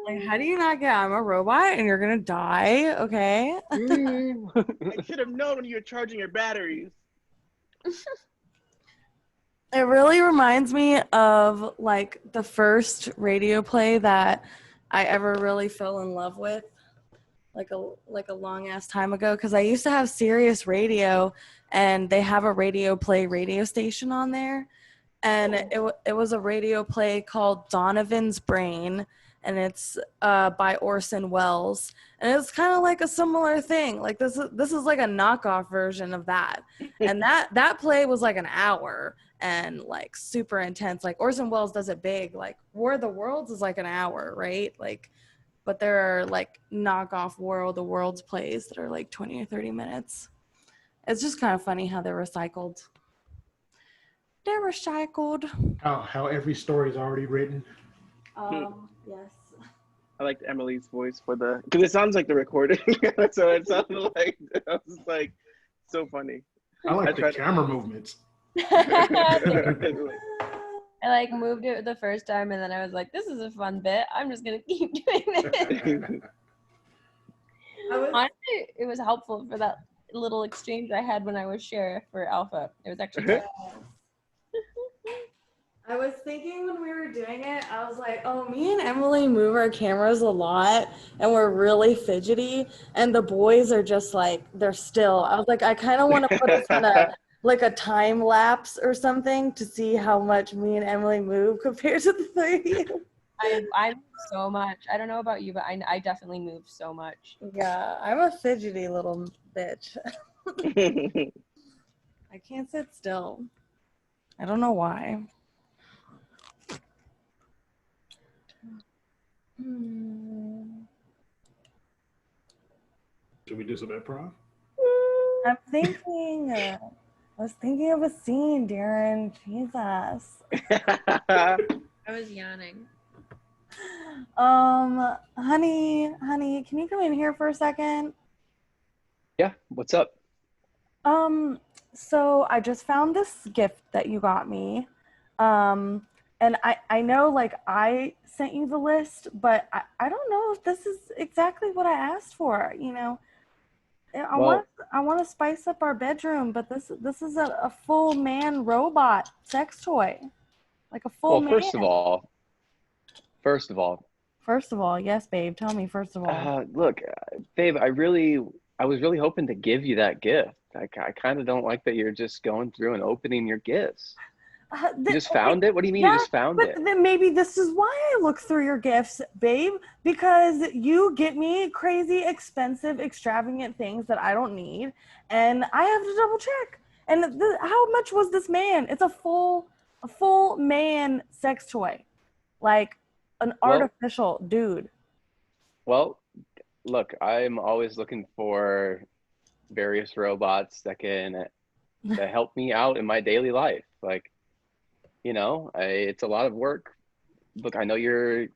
Like, how do you not get, I'm a robot and you're gonna die? Okay. I should have known when you were charging your batteries. It really reminds me of like the first radio play that I ever really fell in love with, like a long ass time ago, because I used to have Sirius Radio and they have a radio play radio station on there, and it was a radio play called Donovan's Brain, and it's by Orson Welles, and it's kind of like a similar thing. Like this is like a knockoff version of that, and that play was like an hour and like super intense. Like Orson Welles does it big. Like War of the Worlds is like an hour, right? Like, but there are like knockoff War of the Worlds plays that are like 20 or 30 minutes. It's just kind of funny how they're recycled. They're recycled. How every story is already written. Yes. I liked Emily's voice for the, because it sounds like the recording. So it sounded like, I was like, so funny. I like the camera movements. I like moved it the first time and then I was like, this is a fun bit. I'm just gonna keep doing this. Honestly, it was helpful for that little exchange I had when I was sheriff for Alpha. It was actually good. I was thinking when we were doing it, I was like, oh, me and Emily move our cameras a lot and we're really fidgety, and the boys are just like, they're still. I was like, I kind of want to put us in a time lapse or something to see how much me and Emily move compared to the three of you. I move so much. I don't know about you, but I definitely move so much. Yeah, I'm a fidgety little bitch. I can't sit still. I don't know why. Should we do some improv? I'm thinking. I was thinking of a scene, Darren. Jesus. I was yawning. Honey, can you come in here for a second? Yeah, what's up? So I just found this gift that you got me. And I know, like, I sent you the list, but I don't know if this is exactly what I asked for, you know. I want to spice up our bedroom, but this is a full man robot sex toy. Like a full man. First of all, yes, babe. Tell me first of all. Look, babe, I was really hoping to give you that gift. I kind of don't like that you're just going through and opening your gifts. You just found it? What do you mean you just found it? But then maybe this is why I look through your gifts, babe, because you get me crazy, expensive, extravagant things that I don't need, and I have to double check. And how much was this man? It's a full man sex toy. like an Well- artificial dude. Well, look, I'm always looking for various robots that help me out in my daily life. Like, it's a lot of work. Look, I know you Are have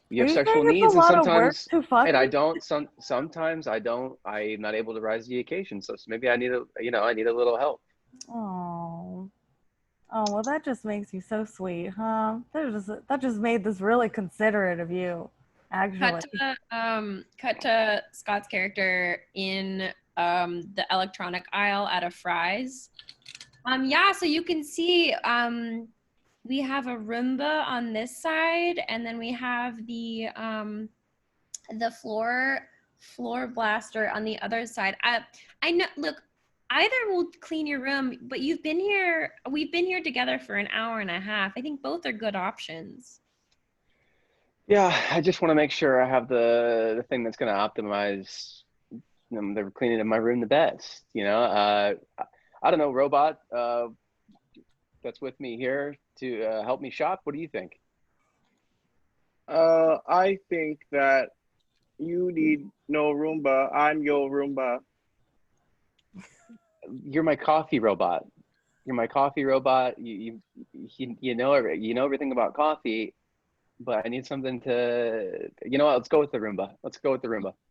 you sexual saying it's a needs, and lot of work sometimes, to fuck and I me? don't. Sometimes I don't. I'm not able to rise to the occasion. So maybe I need I need a little help. Oh. Oh, well, that just makes you so sweet, huh? That just made this really considerate of you, actually. Cut to Scott's character in the electronic aisle at a Fry's. Yeah, so you can see we have a Roomba on this side, and then we have the floor blaster on the other side. I know. Look, either will clean your room, but we've been here together for an hour and a half. I think both are good options. Yeah, I just want to make sure I have the thing that's going to optimize the cleaning of my room the best. I don't know, robot that's with me here to help me shop. What do you think? I think that you need no Roomba. I'm your Roomba. You're my coffee robot. You're my coffee robot. You know everything about coffee, but I need something to. You know what? Let's go with the Roomba.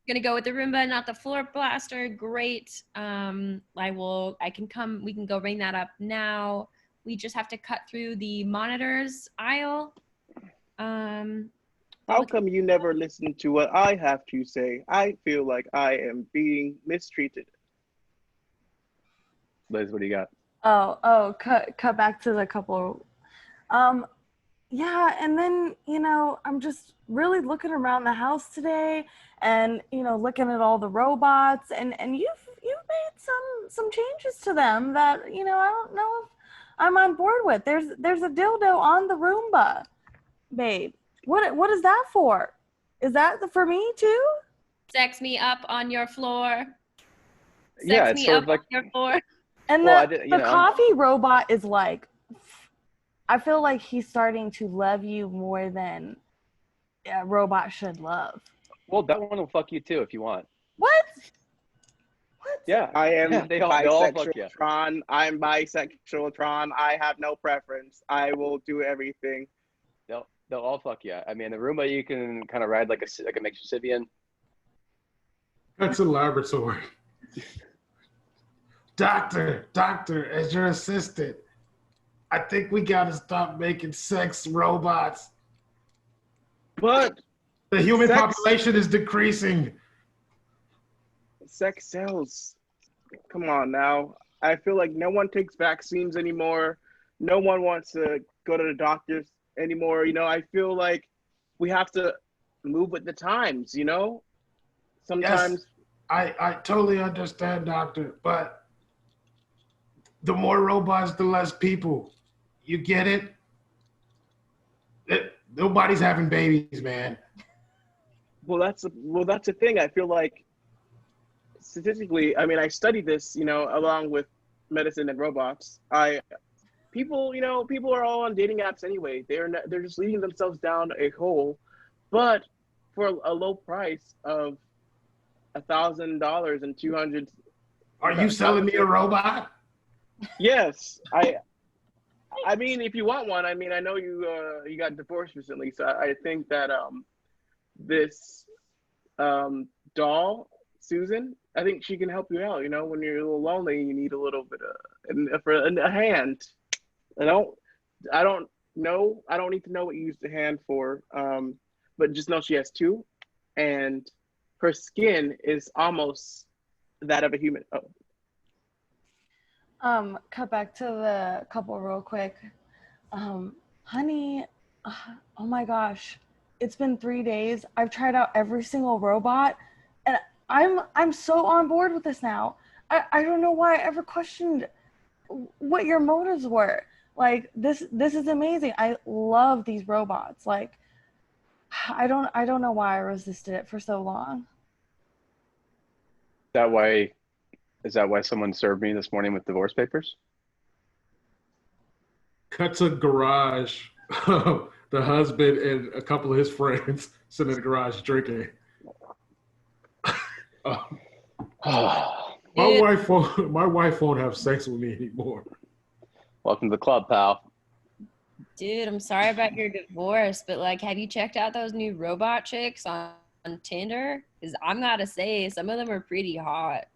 Gonna go with the Roomba, not the floor blaster. Great. I can come. We can go ring that up now. We just have to cut through the monitors aisle. How come you never listen to what I have to say? I feel like I am being mistreated. Liz, what do you got? Cut back to the couple. Yeah, and then, I'm just really looking around the house today and, looking at all the robots and you've made some changes to them that, I don't know if I'm on board with. There's a dildo on the Roomba, babe. What is that for? Is that for me too? Sex me up on your floor. Yeah, it's sort of like on your floor. And the coffee robot is like, I feel like he's starting to love you more than a robot should love. Well, that one will fuck you too if you want. What? Yeah, I am they all fuck you. bisexual Tron. I'm bisexual Tron. I have no preference. I will do everything. They'll all fuck you. I mean, the Roomba you can kind of ride like a Maxivian. That's a laboratory. Doctor, as your assistant, I think we gotta stop making sex robots. But the human population is decreasing. Sex sells. Come on now. I feel like no one takes vaccines anymore. No one wants to go to the doctors anymore. I feel like we have to move with the times, Sometimes. Yes, I totally understand, doctor, but the more robots, the less people. You get it? Nobody's having babies, man. Well, that's the thing. I feel like statistically, I studied this, along with medicine and robots. People are all on dating apps anyway. They're just leading themselves down a hole, but for a low price of $1,000 and 200. Are you selling me a robot? Yes, I mean, if you want one, I know you got divorced recently, so I think that this doll, Susan, I think she can help you out. When you're a little lonely, you need a little bit of a hand. I don't need to know what you use the hand for, but just know she has two, and her skin is almost that of a human. Cut back to the couple real quick. Honey, oh my gosh, it's been 3 days. I've tried out every single robot, and I'm so on board with this now. I don't know why I ever questioned what your motives were. Like, this is amazing. I love these robots. Like, I don't know why I resisted it for so long. Is that why someone served me this morning with divorce papers? Cut to garage. the husband and a couple of his friends sitting in the garage drinking. My wife won't have sex with me anymore. Welcome to the club, pal. Dude, I'm sorry about your divorce, but like, have you checked out those new robot chicks on Tinder? Because I'm gotta say, some of them are pretty hot.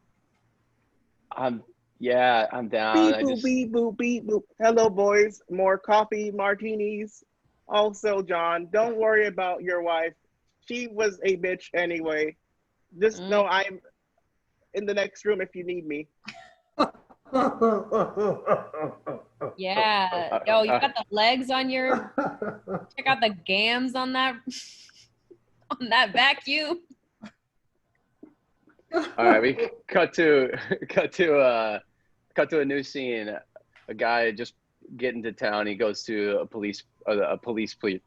I'm down. Beep boop, beep boop, beep boop. Hello, boys. More coffee, martinis. Also, John, don't worry about your wife. She was a bitch anyway. Just know I'm in the next room if you need me. Yeah. Yo, you got the legs on your. Check out the gams on that vacuum. All right, we cut to a new scene. A guy just getting to town. He goes to a police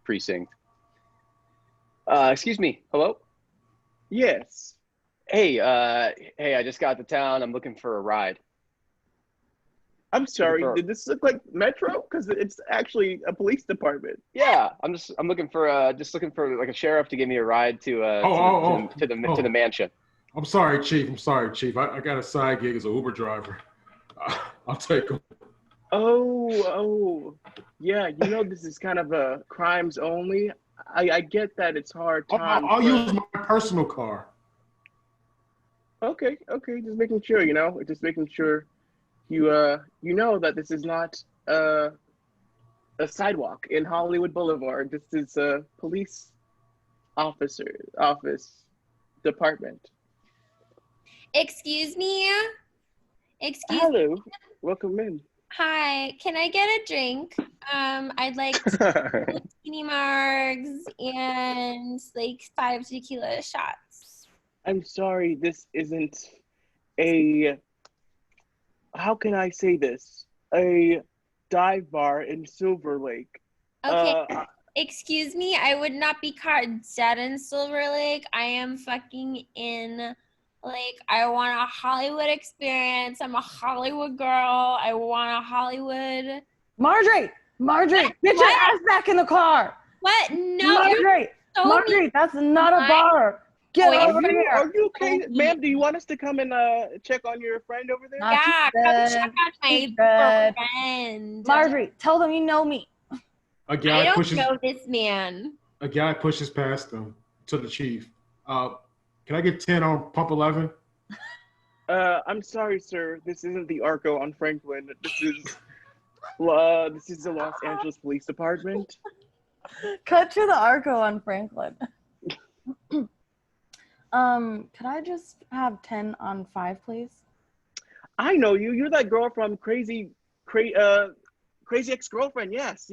precinct. Excuse me. Hello. Yes. Hey, I just got to town. I'm looking for a ride. I'm sorry. Did this look like Metro? Because it's actually a police department. Yeah, I'm looking for like a sheriff to give me a ride to the mansion. I'm sorry, Chief. I got a side gig as an Uber driver. I'll take him. Oh, yeah. You know, this is kind of a crimes only. I get that it's hard times. I'll use my personal car. Okay. Just making sure, just making sure you know that this is not a sidewalk in Hollywood Boulevard. This is a police office department. Excuse me. Hello. Welcome in. Hi. Can I get a drink? I'd like 2 martinis margs and like 5 tequila shots. I'm sorry, this isn't how can I say this? A dive bar in Silver Lake. Okay. Excuse me, I would not be caught dead in Silver Lake. I am fucking in, like, I want a Hollywood experience. I'm a Hollywood girl. I want a Hollywood. Marjorie, get your ass back in the car. What? No, Marjorie, that's not a bar. Get over here. Are you okay, ma'am? Do you want us to come and check on your friend over there? Yeah, come check on my friend. Marjorie, tell them you know me. A guy I don't know this man. A guy pushes past them to the chief. Can I get 10 on pump 11? I'm sorry, sir. This isn't the Arco on Franklin. This is the Los Angeles Police Department. Cut to the Arco on Franklin. Could I just have 10 on 5, please? I know you. You're that girl from Crazy Ex-Girlfriend. Yes.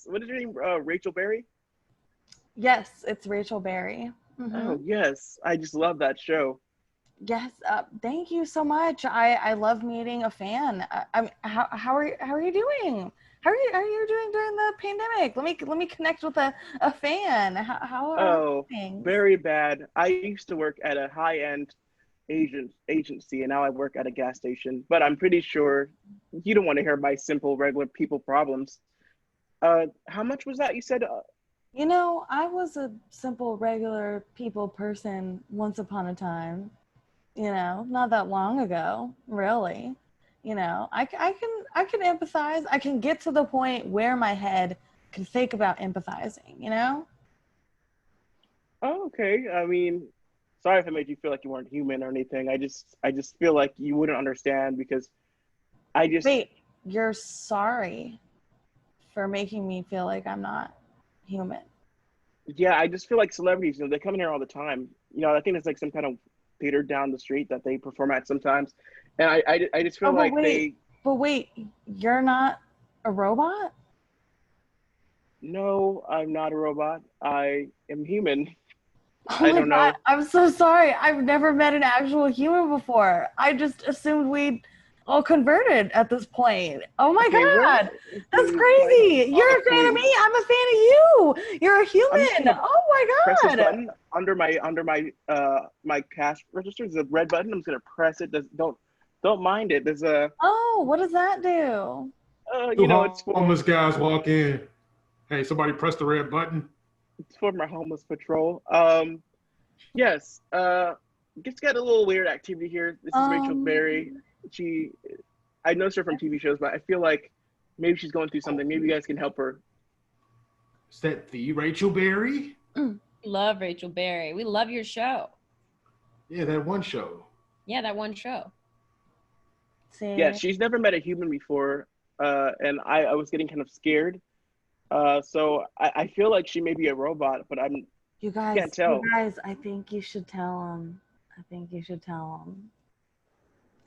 What is your name? Rachel Berry? Yes, it's Rachel Berry. Mm-hmm. Oh, yes. I just love that show. Yes. Thank you so much. I love meeting a fan. How are you doing? How are you doing during the pandemic? Let me connect with a fan. How are things? Very bad. I used to work at a high-end agency, and now I work at a gas station. But I'm pretty sure you don't want to hear my simple, regular people problems. How much was that? You said. I was a simple, regular people person once upon a time. Not that long ago, really. I can empathize. I can get to the point where my head can think about empathizing, Oh, okay. I mean, sorry if I made you feel like you weren't human or anything. I just feel like you wouldn't understand because Wait, you're sorry for making me feel like I'm not human. Yeah, I just feel like celebrities, they come in here all the time. I think it's like some kind of theater down the street that they perform at sometimes. And I just feel like they... But wait, you're not a robot? No, I'm not a robot. I am human. Oh my God, I'm so sorry. I've never met an actual human before. I just assumed we'd all converted at this point. Oh my God, that's crazy. You're a fan of me. I'm a fan of you. You're a human. Oh my God. Press this button under my cash register. There's a red button. I'm just gonna press it. Don't mind it. There's a. Oh, what does that do? It's homeless guys walk in. Hey, somebody press the red button. It's for my homeless patrol. Yes. Just got a little weird activity here. This is Rachel Berry. I know her from TV shows, but I feel like maybe she's going through something. Maybe you guys can help her. Is that the Rachel Berry? Love Rachel Berry. We love your show. Yeah, that one show. Yeah, that one show. See? Yeah, she's never met a human before, and I was getting kind of scared. So I feel like she may be a robot, but You guys, can't tell. You guys, I think you should tell him.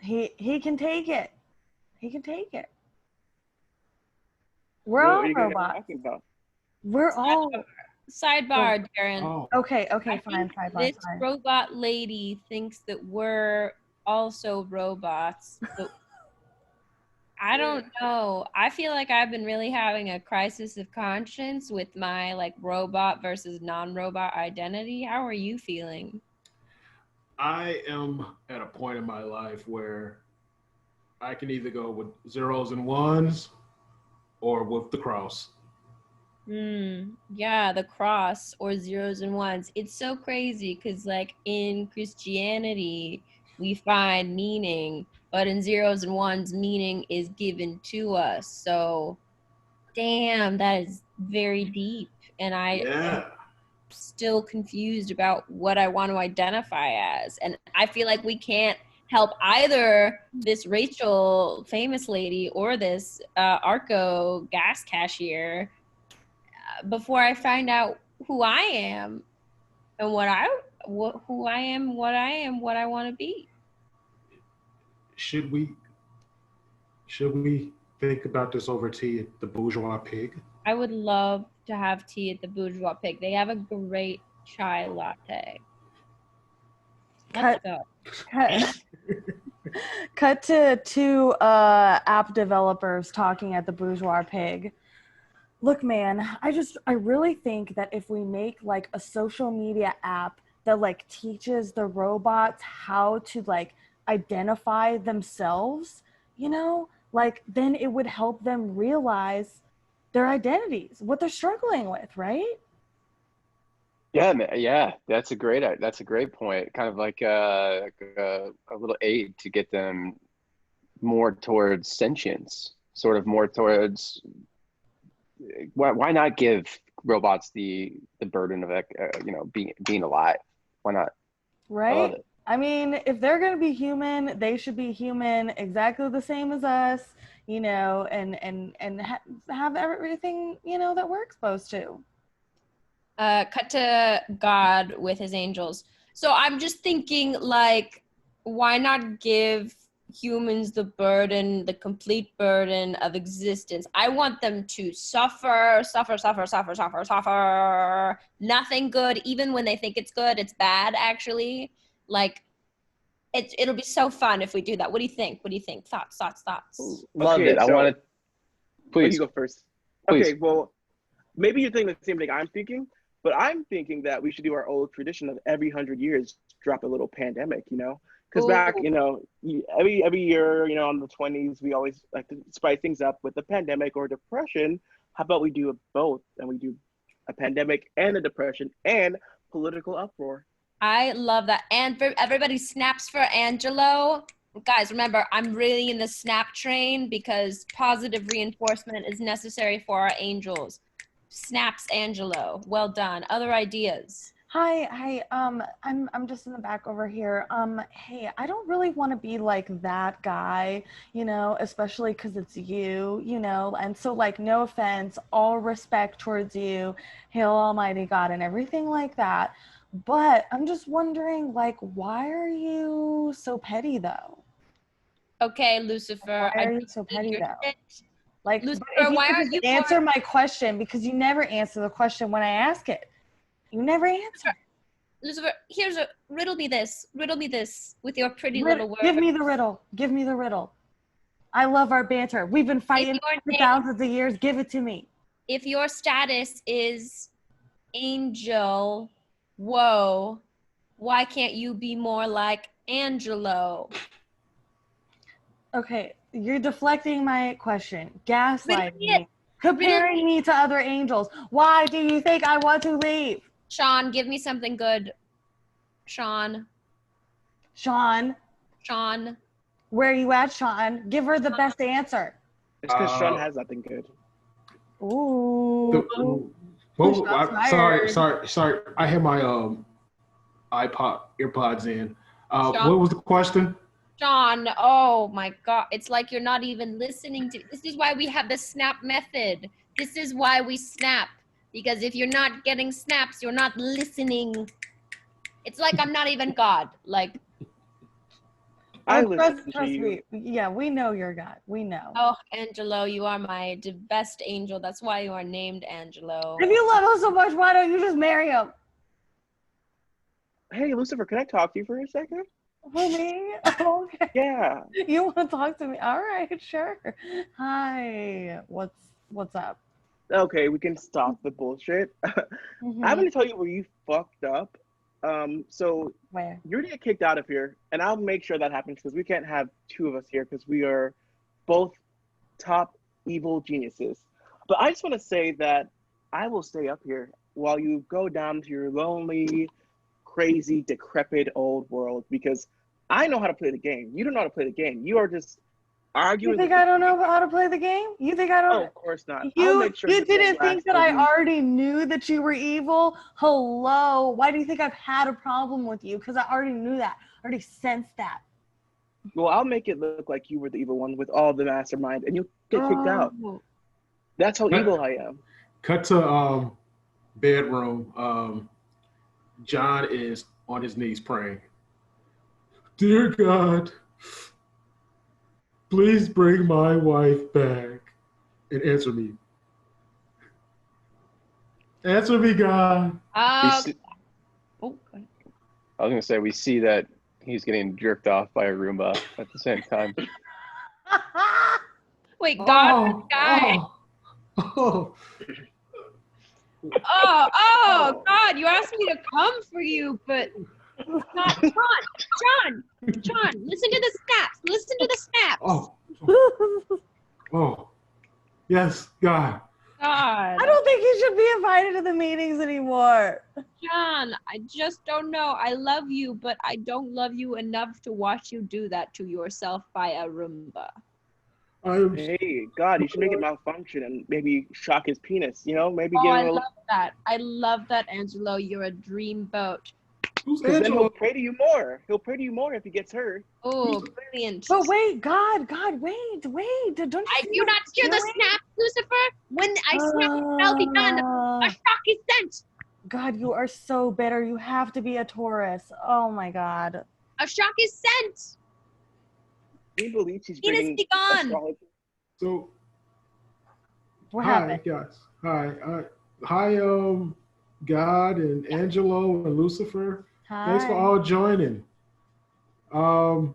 He can take it. He can take it. We're What all are you guys robots. talking about? We're all Sidebar, Darren. Oh, okay. I Fine. think this robot lady thinks that we're also robots. But I don't know. I feel like I've been really having a crisis of conscience with my like robot versus non-robot identity. How are you feeling? I am at a point in my life where I can either go with zeros and ones or with the cross. Yeah, the cross or zeros and ones. It's so crazy because like in Christianity, we find meaning, but in zeros and ones, meaning is given to us. So damn, that is very deep. And I'm still confused about what I want to identify as. And I feel like we can't help either this Rachel famous lady or this Arco gas cashier before I find out who I am and what I want to be. Should we think about this over tea at the Bourgeois Pig? I would love to have tea at the Bourgeois Pig. They have a great chai latte. Let's go. Cut to two app developers talking at the Bourgeois Pig. Look, man, I really think that if we make like a social media app that like teaches the robots how to like identify themselves, you know, like then it would help them realize their identities, what they're struggling with, right? Yeah, man, yeah, that's a great point. Kind of like a little aid to get them more towards sentience, sort of more towards. Why not give robots the burden of being alive? Why not? Right? I mean, if they're going to be human, they should be human exactly the same as us, you know, and have everything, you know, that we're exposed to. Cut to God with his angels. So I'm just thinking, like, why not give humans the complete burden of existence? I want them to suffer. Nothing good, even when they think it's good, it's bad, actually. Like, it'll be so fun if we do that. What do you think? Thoughts. Love it. I want to. Please. You go first. Please. Okay, well, maybe you're thinking the same thing I'm thinking, but I'm thinking that we should do our old tradition of every 100 years drop a little pandemic, you know? Because back, you know, every year, you know, in the 20s, we always like to spice things up with a pandemic or depression. How about we do both, and we do a pandemic and a depression and political uproar? I love that. And for everybody, snaps for Angelo. Guys, remember, I'm really in the snap train because positive reinforcement is necessary for our angels. Snaps Angelo. Well done. Other ideas? Hi. I'm just in the back over here. Hey, I don't really want to be like that guy, you know, especially because it's you, you know, and so like, no offense, all respect towards you, hail Almighty God and everything like that. But I'm just wondering, like, why are you so petty though? Okay, Lucifer. Why are you so petty though? Like, Lucifer, why aren't you answer my question? Because you never answer the question when I ask it. You never answer. Lucifer, riddle me this with your pretty little words. Give me the riddle. I love our banter. We've been fighting for thousands of years. Give it to me. If your status is angel, whoa, why can't you be more like Angelo? Okay, you're deflecting my question. Gaslighting me. comparing me to other angels. Why do you think I want to leave? Sean, give me something good. Sean. Where are you at, Sean? Give her the best answer. It's because Sean has nothing good. Ooh. Sorry. I had my earpods in. What was the question? Sean, oh my God. It's like you're not even listening to. This is why we have the snap method. This is why we snap. Because if you're not getting snaps, you're not listening. It's like I'm not even God. Like, trust me. Yeah, we know you're God. We know. Oh, Angelo, you are my best angel. That's why you are named Angelo. If you love him so much, why don't you just marry him? Hey, Lucifer, can I talk to you for a second? For me? Okay. Yeah. You want to talk to me? All right, sure. Hi. What's up? Okay, we can stop the bullshit. I'm gonna tell you where you fucked up. So where? You're gonna get kicked out of here, and I'll make sure that happens because we can't have two of us here because we are both top evil geniuses. But I just want to say that I will stay up here while you go down to your lonely, crazy, decrepit old world because I know how to play the game. You don't know how to play the game. You are just arguing. You think I don't know how to play the game? You think I don't? Oh, of course not. You didn't think that I already knew that you were evil? Hello. Why do you think I've had a problem with you? Because I already knew that. I already sensed that. Well, I'll make it look like you were the evil one with all the mastermind, and you'll get kicked out. That's how evil I am. Cut to bedroom. John is on his knees praying. Dear God, please bring my wife back and answer me. Answer me, God. I was going to say, we see that he's getting jerked off by a Roomba at the same time. Wait, God, guy. Oh, God, you asked me to come for you, but not John, listen to the snaps. Oh, yes, God. God. I don't think you should be invited to the meetings anymore. John, I just don't know. I love you, but I don't love you enough to watch you do that to yourself by a Roomba. Hey, God, you should make it malfunction and maybe shock his penis, maybe give him love that. I love that, Angelo. You're a dreamboat. Then he'll pray to you more. He'll pray to you more if he gets hurt. Oh, brilliant. But wait, God, wait. Don't you not hear the snap, Lucifer? When I snap, the spell begun. A shock is sent. God, you are so bitter. You have to be a Taurus. Oh my God. A shock is sent. He believes he's bringing astrology. So, what happened? Guys. Hi, God and Angelo and Lucifer. Hi. Thanks for all joining. Can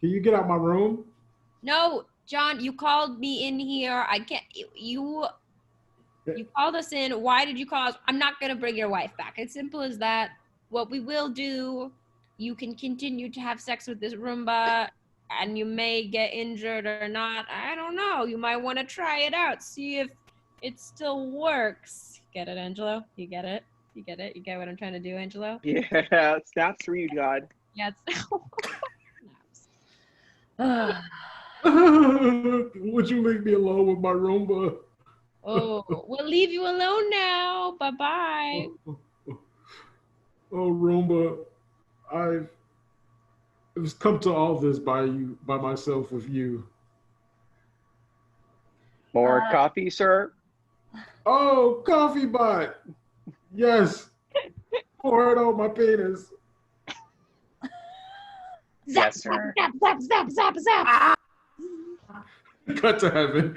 you get out my room? No, John, you called me in here. I can't. You called us in. Why did you call us? I'm not gonna bring your wife back. It's simple as that. What we will do, you can continue to have sex with this Roomba, and you may get injured or not. I don't know. You might want to try it out. See if it still works. Get it, Angelo? You get it? You get it? You get what I'm trying to do, Angelo? Yeah, snaps for you, God. Yeah, Would you leave me alone with my Roomba? Oh, we'll leave you alone now. Bye-bye. Oh, Roomba, I've come to all this by myself with you. More coffee, sir? Oh, coffee bot. Yes. Pour it on my penis. Zap, sir. Zap. Cut to heaven.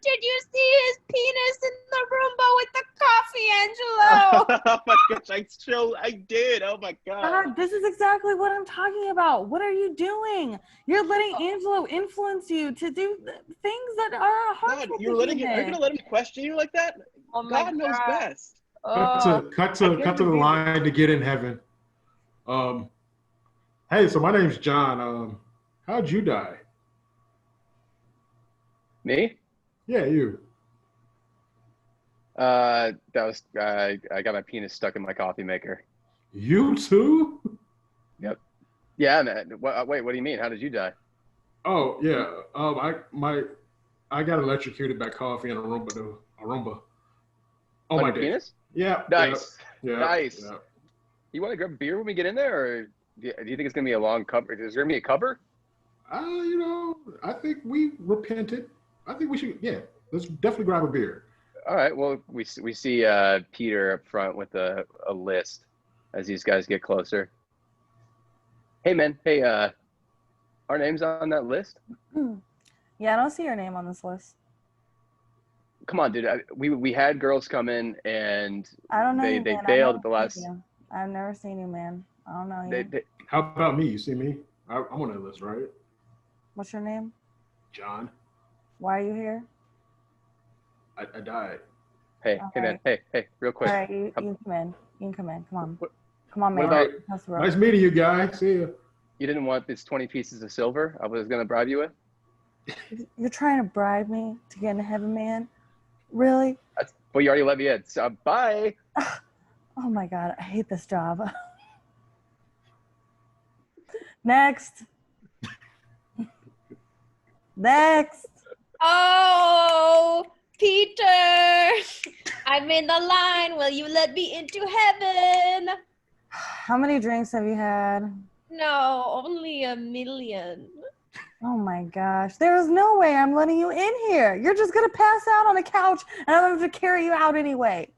Did you see his penis in the Roomba with the coffee, Angelo? Oh my gosh, I did. Oh my God. God, this is exactly what I'm talking about. What are you doing? You're letting Angelo influence you to do things that are harmful. God, you're gonna let him question you like that? Oh God knows best. Cut to the line to get in heaven. Hey, so my name's John. How'd you die? Me? Yeah, you. That was I got my penis stuck in my coffee maker. You too? Yep. Yeah, man. Wait, what do you mean? How did you die? Oh yeah. I got electrocuted by coffee and a Roomba though. A Roomba. Oh On my your dick. penis? Yeah. Nice. Yeah. Nice. Yeah. You want to grab a beer when we get in there, or do you think it's gonna be a long cover? Is there gonna be a cover? I think we repented. I think we should. Yeah. Let's definitely grab a beer. All right. Well, we see Peter up front with a list as these guys get closer. Hey, man. Hey, our name's on that list. Yeah, I don't see your name on this list. Come on, dude. We had girls come in and I don't know they you, man. bailed at the last. I've never seen you, man. I don't know you. How about me? You see me? I'm on that list, right? What's your name? John. Why are you here? I died. Hey, hey, man. Hey, real quick. All right, you can come in. You can come in. Come on. Come on, What man. about? Nice meeting you guys. See ya. You didn't want these 20 pieces of silver I was gonna bribe you with? You're trying to bribe me to get into heaven, man? Really? Well, you already let me in. So bye. Oh my God, I hate this job. Next. Next. Oh, Peter, I'm in the line. Will you let me into heaven? How many drinks have you had? No, only 1,000,000. Oh my gosh. There's no way I'm letting you in here. You're just going to pass out on a couch and I'm going to carry you out anyway.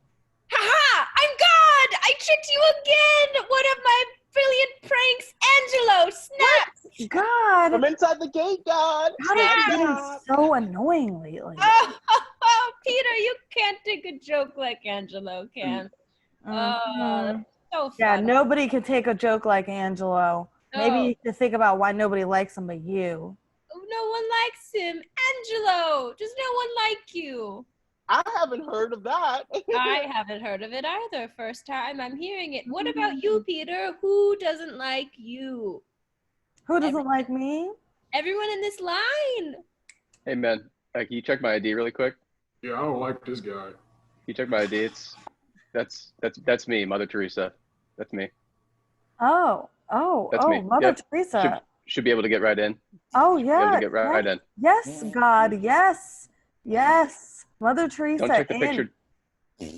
Ha! I'm God! I tricked you again! One of my brilliant pranks, Angelo! Snap! God. From inside the gate, God! God is getting so annoying lately. Oh, Peter, you can't take a joke like Angelo can. Mhm. So funny. Yeah, nobody can take a joke like Angelo. Maybe you should think about why nobody likes him but you. No one likes him. Angelo! Does no one like you? I haven't heard of that. I haven't heard of it either. First time I'm hearing it. What about you, Peter? Who doesn't like you? Who doesn't like me? Everyone in this line. Hey, man. Can you check my ID really quick? Yeah, I don't like this guy. Can you check my ID? That's me, Mother Teresa. That's me. That's me. Mother Yep. Teresa. Should be able to get right in. Oh, Be able yeah. to get right in. Yes, God. Yes. Yes. Mother Teresa. Don't check the picture.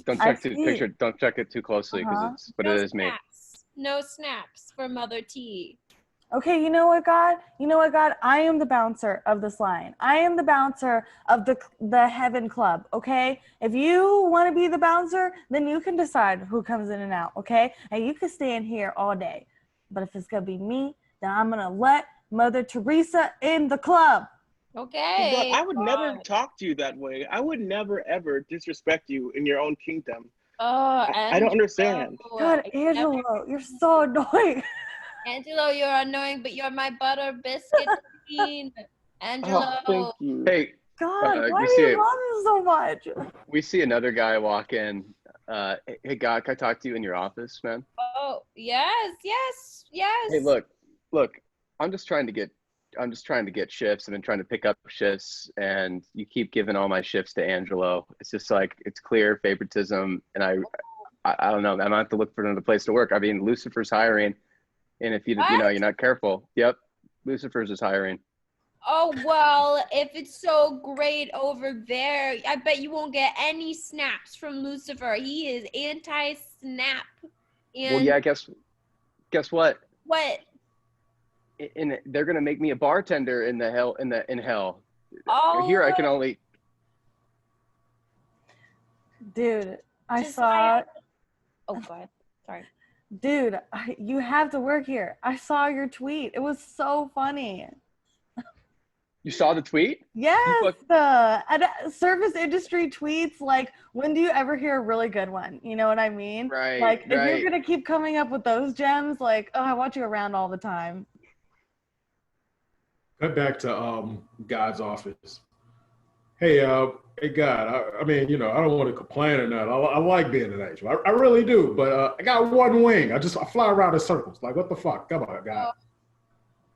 Don't check the picture. Don't check it too closely because it is me. No snaps for Mother T. Okay, you know what, God? You know what, God? I am the bouncer of this line. I am the bouncer of the Heaven Club, okay? If you want to be the bouncer, then you can decide who comes in and out, okay? And you can stay in here all day. But if it's going to be me, then I'm going to let Mother Teresa in the club. Okay. I would never talk to you that way. I would never, ever disrespect you in your own kingdom. I don't understand. God, Angelo, you're so annoying. Angelo, you're annoying, but you're my butter biscuit queen. Angelo. Oh, thank you. Hey, God, why do you love him so much? We see another guy walk in. Hey, God, can I talk to you in your office, man? Oh, yes. Hey, look. I'm just trying to get shifts. I've been trying to pick up shifts, and you keep giving all my shifts to Angelo. It's just like it's clear favoritism, and I don't know. I'm gonna have to look for another place to work. I mean, Lucifer's hiring. And if you're not careful, yep, Lucifer's is hiring. Oh, well, if it's so great over there, I bet you won't get any snaps from Lucifer. He is anti-snap. Well, yeah, guess what? What? They're gonna make me a bartender in hell. Oh. Here I can only. Dude, I saw. Oh, go ahead. Sorry. Dude, you have to work here. I saw your tweet. It was so funny. You saw the tweet? Yes. Service industry tweets, like, when do you ever hear a really good one? You know what I mean? Right. Like, if you're going to keep coming up with those gems, like, oh, I want you around all the time. Cut back to God's office. Hey, God, I mean, I don't want to complain or not. I like being an angel. I really do. But I got one wing. I fly around in circles. Like, what the fuck? Come on, God.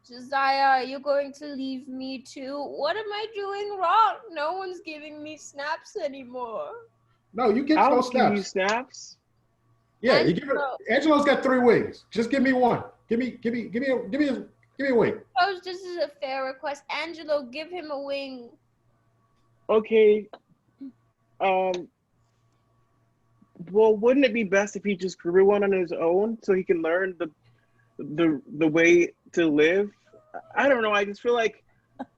Josiah, are you going to leave me too? What am I doing wrong? No one's giving me snaps anymore. No, you get I'll those give you snaps. snaps. Yeah, you give it. Angelo's got 3 wings. Just give me one. Give me a wing. Oh, this is a fair request. Angelo, give him a wing. Okay. Well, wouldn't it be best if he just grew one on his own so he can learn the way to live? I don't know. I just feel like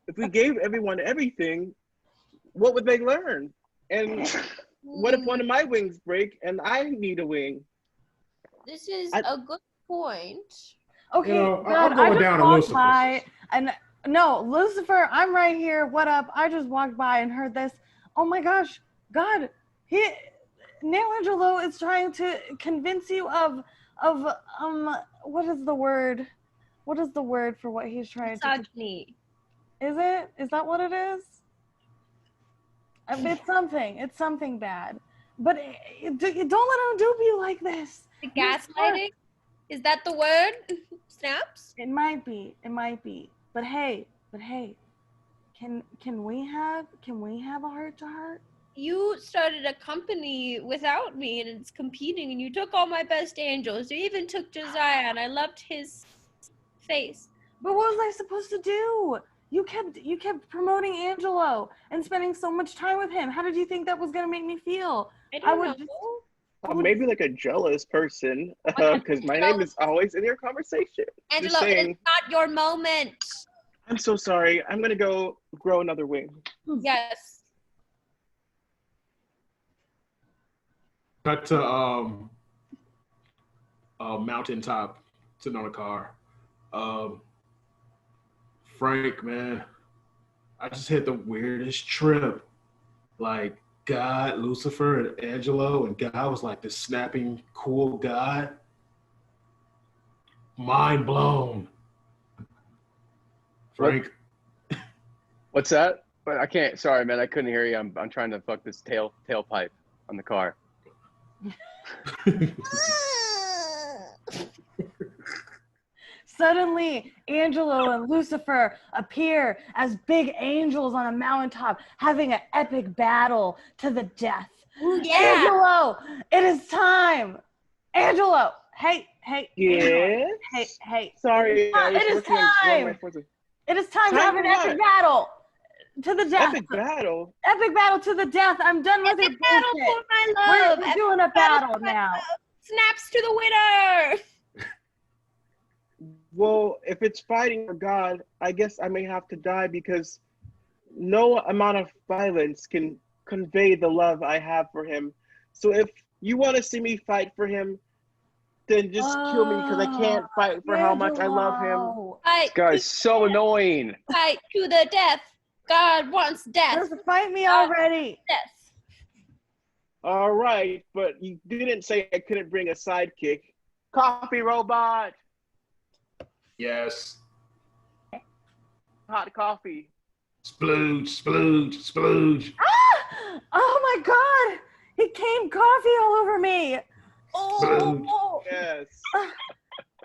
if we gave everyone everything, what would they learn? And what if one of my wings break and I need a wing? This is a good point. Okay, I'm going down to Lucifer. By, and no, Lucifer, I'm right here. What up? I just walked by and heard this. Oh my gosh, God, Angelo is trying to convince you of what is the word? What is the word for what he's trying misogyny. Is it? Is that what it is? It's something. It's something bad. But don't let him dupe you like this. The gaslighting? Is that the word? Snaps? It might be. But hey, can we have a heart to heart? You started a company without me and it's competing, and you took all my best angels. You even took Josiah, and I loved his face. But what was I supposed to do? You kept promoting Angelo and spending so much time with him. How did you think that was gonna make me feel? I don't know. Maybe like a jealous person, because my name is always in your conversation. Angelo, it's not your moment. I'm so sorry. I'm gonna go grow another wing. Yes. Cut to a mountaintop, sitting on a car. Frank, man, I just had the weirdest trip. Like, God, Lucifer, and Angelo, and God was like this snapping, cool guy. Mind blown. Frank. What's that? But I can't. Sorry, man. I couldn't hear you. I'm trying to fuck this tailpipe on the car. Suddenly, Angelo and Lucifer appear as big angels on a mountaintop, having an epic battle to the death. Ooh, yeah. Angelo, it is time. Angelo, hey. Yes. Hey. Sorry, It is time. It is time to have an epic battle to the death. Epic battle. Epic battle to the death. I'm done with Epic it. battle for my love. We're doing a battle now. Snaps to the winner. Well, if it's fighting for God, I guess I may have to die, because no amount of violence can convey the love I have for him. So if you want to see me fight for him, then just kill me, because I can't fight for how much I love him. This guy's so annoying. Fight to the death. God wants death. Just fight me already. Death. All right, but you didn't say I couldn't bring a sidekick. Coffee robot. Yes. Hot coffee. Splooge. Ah! Oh my God! He came coffee all over me. Oh. Yes.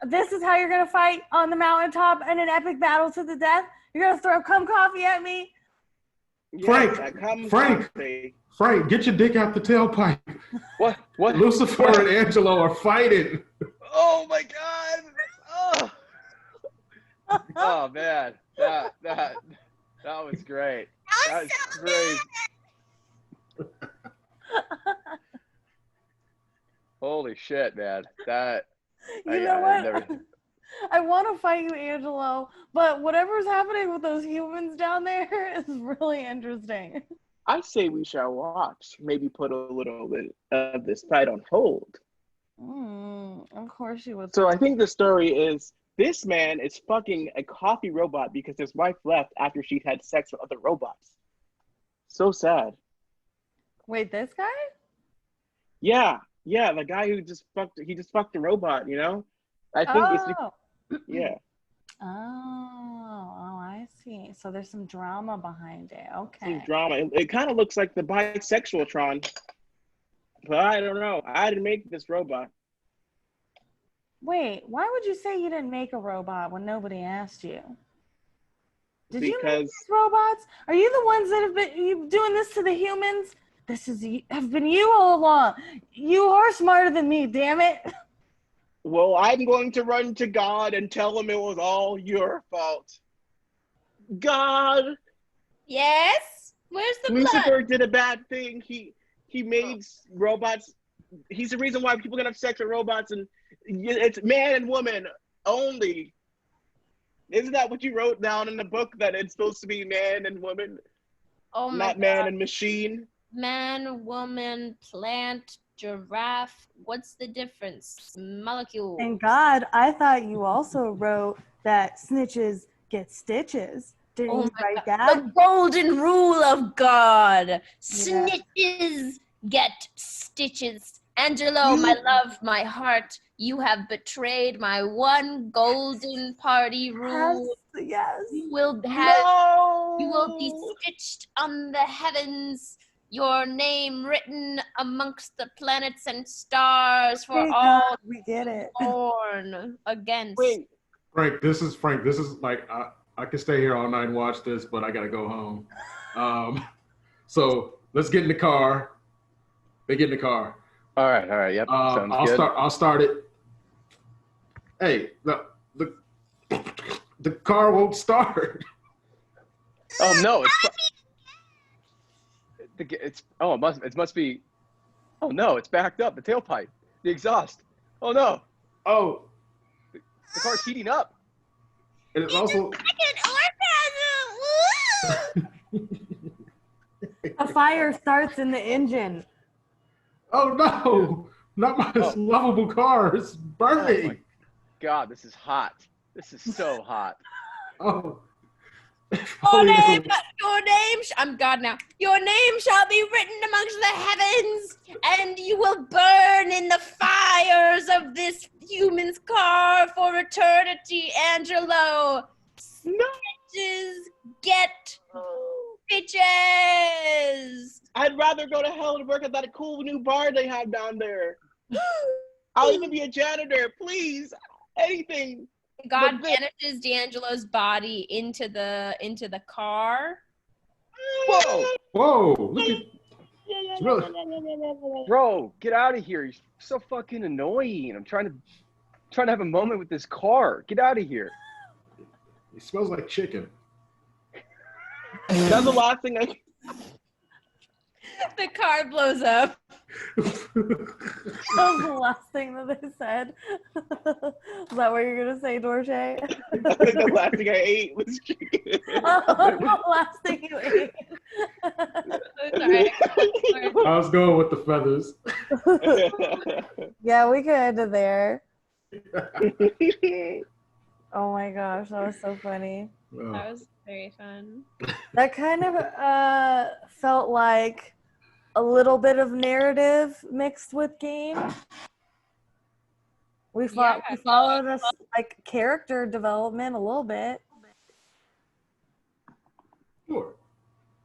This is how you're gonna fight on the mountaintop in an epic battle to the death? You're gonna throw cum coffee at me? Yes, Frank, get your dick out the tailpipe. What? Lucifer and Angelo are fighting. Oh my God! Oh man, that was great. That was great. Holy shit, man! You know what? I want to fight you, Angelo, but whatever's happening with those humans down there is really interesting. I say we shall watch. Maybe put a little bit of this fight on hold. Of course you would. So I think the story is this man is fucking a coffee robot because his wife left after she'd had sex with other robots. So sad. Wait, this guy? Yeah, the guy who just fucked a robot, you know? I think it's yeah. Oh, I see. So there's some drama behind it. Okay. Some drama. It kind of looks like the bisexual Tron. But I don't know. I didn't make this robot. Wait, why would you say you didn't make a robot when nobody asked you? Did you make these robots? Are you the ones that have been doing this to the humans? Have been you all along. You are smarter than me, damn it. Well, I'm going to run to God and tell him it was all your fault. God. Yes? Where's the Lucifer blood? did a bad thing. He made robots. He's the reason why people can have sex with robots, and it's man and woman only. Isn't that what you wrote down in the book, that it's supposed to be man and woman, Oh my not God. man and machine? Man, woman, plant, giraffe. What's the difference? Molecule. Thank God, I thought you also wrote that snitches get stitches. Didn't you write that? The golden rule of God. Snitches get stitches. Angelo, my love, my heart, you have betrayed my one golden party rule. Yes. You will be stitched on the heavens, your name written amongst the planets and stars for all we get it. born against. Wait, Frank, this is like I can stay here all night and watch this, but I gotta go home. So let's get in the car. They get in the car. All right. Yep. Sounds good. I'll start it. Hey, the car won't start. Oh no! It must be. Oh no! It's backed up. The tailpipe, the exhaust. Oh no! Oh, the car's heating up. And it's also. A fire starts in the engine. Oh no! Not my lovable car. It's burning. Oh my God, this is hot. This is so hot. Oh. Your name, I'm God now. Your name shall be written amongst the heavens, and you will burn in the fires of this human's car for eternity, Angelo. Snitches get bitches. I'd rather go to hell and work at that cool new bar they have down there. I'll even be a janitor, please. Anything. God vanishes D'Angelo's body into the car. Whoa! Look at. Bro, get out of here! You're so fucking annoying. I'm trying to have a moment with this car. Get out of here. It smells like chicken. That's the last thing The car blows up. That was the last thing that they said. Is that what you're gonna say, Dorje? I think the last thing I ate was chicken. The last thing you ate. Sorry. I was going with the feathers. Yeah, we could end it there. Oh my gosh, that was so funny. That was very fun. That kind of felt like a little bit of narrative mixed with game. We followed us like character development a little bit. Sure.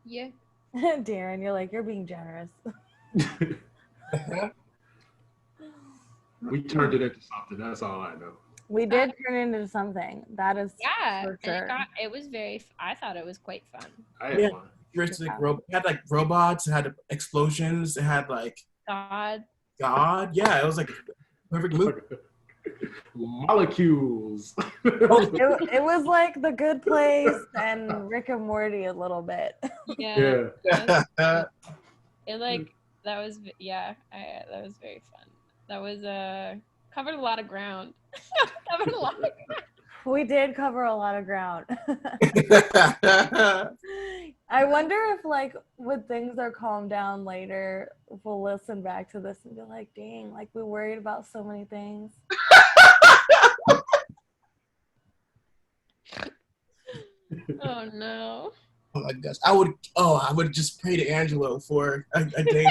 Yeah. Darren, you're like, you're being generous. We turned it into something. That's all I know. We did turn it into something. That is for sure. And it was I thought it was quite fun. I had fun. It had like robots, it had explosions, it had like God. Yeah, it was like a perfect movie. Molecules. It was like The Good Place and Rick and Morty a little bit. Yeah. Yeah. That was very fun. That was covered a lot of ground. We did cover a lot of ground. I wonder if, like, when things are calmed down later, we'll listen back to this and be like, dang, like, we worried about so many things. Oh, no. Oh my gosh. I would just pray to Angelo for a day.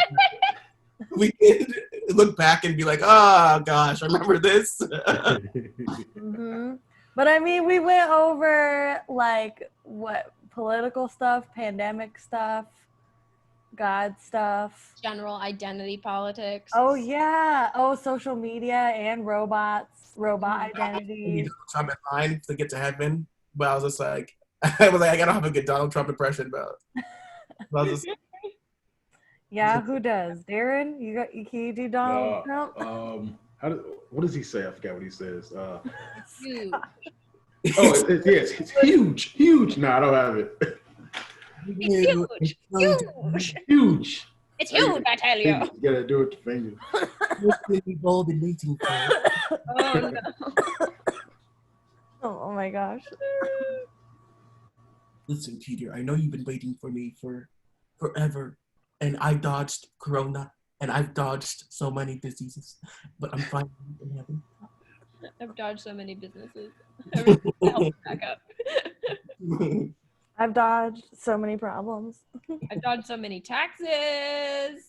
We could look back and be like, oh gosh, remember this? Mm-hmm. But I mean, we went over like what political stuff, pandemic stuff, God stuff. General identity politics. Oh yeah. Oh, social media and robots, robot You identities. Donald Trump in line to get to heaven, but I was just like, I gotta have a good Donald Trump impression, but I was just, Yeah, who does? Darren, can you do Donald Trump? What does he say? I forgot what he says. Huge. Yes, it's huge. No, I don't have it. It's huge. Huge. It's huge, I tell you. You gotta do it with your fingers. bold and waiting for. Oh no. Oh my gosh. Listen, Peter, I know you've been waiting for me for forever, and I dodged Corona, and I've dodged so many diseases, but I'm finally in heaven. I've dodged so many businesses. Everything helps back up. I've dodged so many problems. I've dodged so many taxes.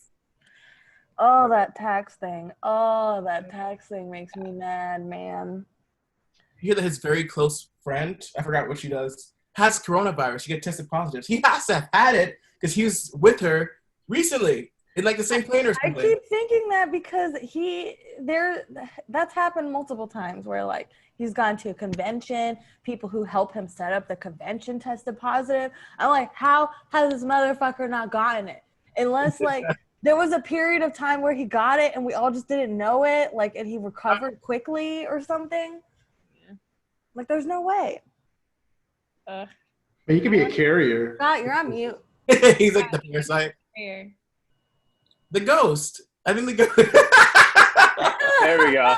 Oh, that tax thing. Oh, that tax thing makes me mad, man. You hear that his very close friend, I forgot what she does, has coronavirus. She got tested positive. He has to have had it because he was with her recently in like the same plane or something. I keep thinking that because that's happened multiple times where like he's gone to a convention, people who help him set up the convention tested positive. I'm like, how has this motherfucker not gotten it? Unless like there was a period of time where he got it and we all just didn't know it, like, and he recovered quickly or something. Yeah. Like, there's no way. But you could be a carrier. Scott, you're on mute. He's like the parasite. Here. The ghost. I think the ghost. There we go.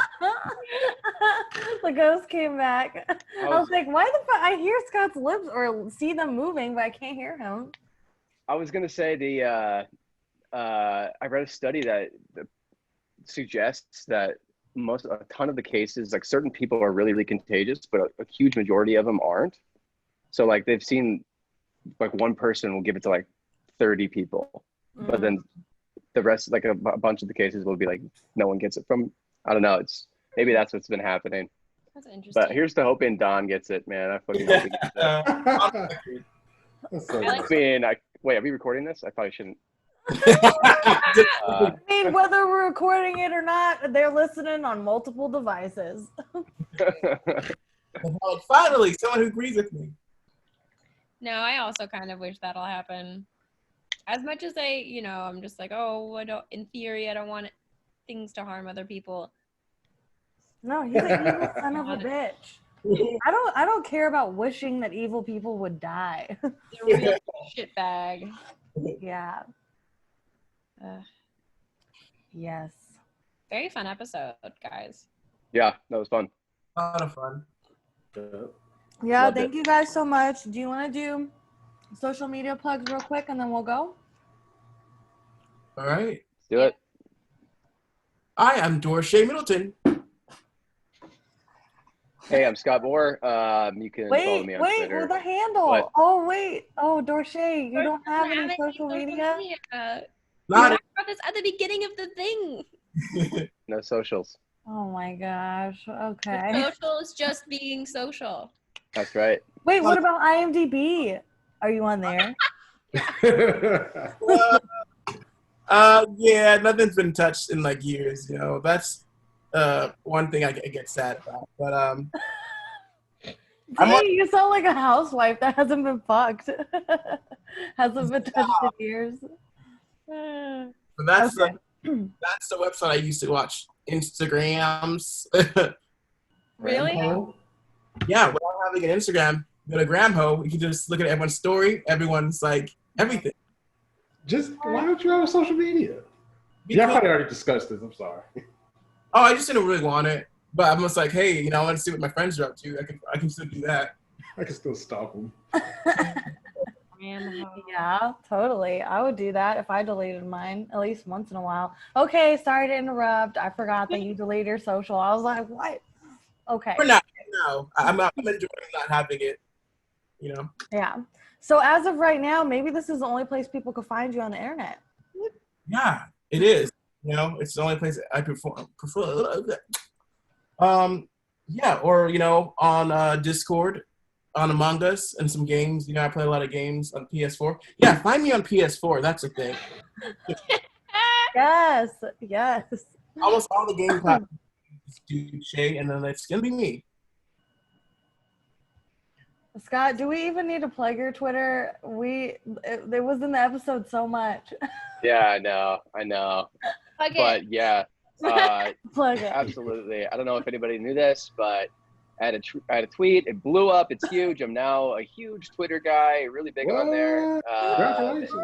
The ghost came back. I was like, why the fuck? I hear Scott's lips or see them moving, but I can't hear him. I was gonna say I read a study that suggests that a ton of the cases, like certain people are really, really contagious, but a huge majority of them aren't. So like they've seen like one person will give it to like 30 people, but then the rest, like a bunch of the cases will be like no one gets it from. I don't know. Maybe that's what's been happening. That's interesting. But here's to hoping Don gets it, man. I fucking hope he gets it. Wait, are we recording this? I probably shouldn't. I mean, whether we're recording it or not, they're listening on multiple devices. Finally, someone who agrees with me. No, I also kind of wish that'll happen. As much as I'm just like, in theory, I don't want things to harm other people. No, he's an evil son of a bitch. I don't care about wishing that evil people would die. They're real shitbag. Yeah. Yes. Very fun episode, guys. Yeah, that was fun. A lot of fun. Yeah, Loved thank it. you guys so much. Do you want to do social media plugs real quick and then we'll go? All right. Let's do it. I am Dorshay Middleton. Hey, I'm Scott Moore. You can follow me on Twitter. With a handle. What? Oh, wait. Oh, Dorshay, you don't have any social media? Not About this at the beginning of the thing. No socials. Oh my gosh. Okay. Social is just being social. That's right. Wait, what about IMDb? Are you on there? Yeah, nothing's been touched in like years. That's one thing I get sad about. But Dang, you sound like a housewife that hasn't been fucked. Hasn't been touched in years. but that's Okay. that's the website I used to watch Instagrams. Really? Yeah, without having an Instagram, go to Gramho. You can just look at everyone's story. Everyone's like everything. Why don't you have a social media? Yeah, I probably already discussed this. I'm sorry. Oh, I just didn't really want it. But I'm just like, hey, I want to see what my friends are up to. I can still do that. I can still stalk them. Yeah, totally. I would do that if I deleted mine at least once in a while. Okay, sorry to interrupt. I forgot that you deleted your social. I was like, what? Okay. For now, I'm enjoying not having it. Yeah. So as of right now, maybe this is the only place people could find you on the internet. Yeah, it is. It's the only place I prefer. Yeah, or on Discord. on Among Us and some games. You know, I play a lot of games on PS4. Yeah, find me on PS4. That's the thing. Yes, yes. Almost all the game platforms do Shay, and then it's gonna be me. Scott, do we even need to plug your Twitter? It was in the episode so much. Yeah, I know. Plug But yeah, Plug it. absolutely. I don't know if anybody knew this, but I had a tweet. It blew up. It's huge. I'm now a huge Twitter guy, really big on there. Congratulations.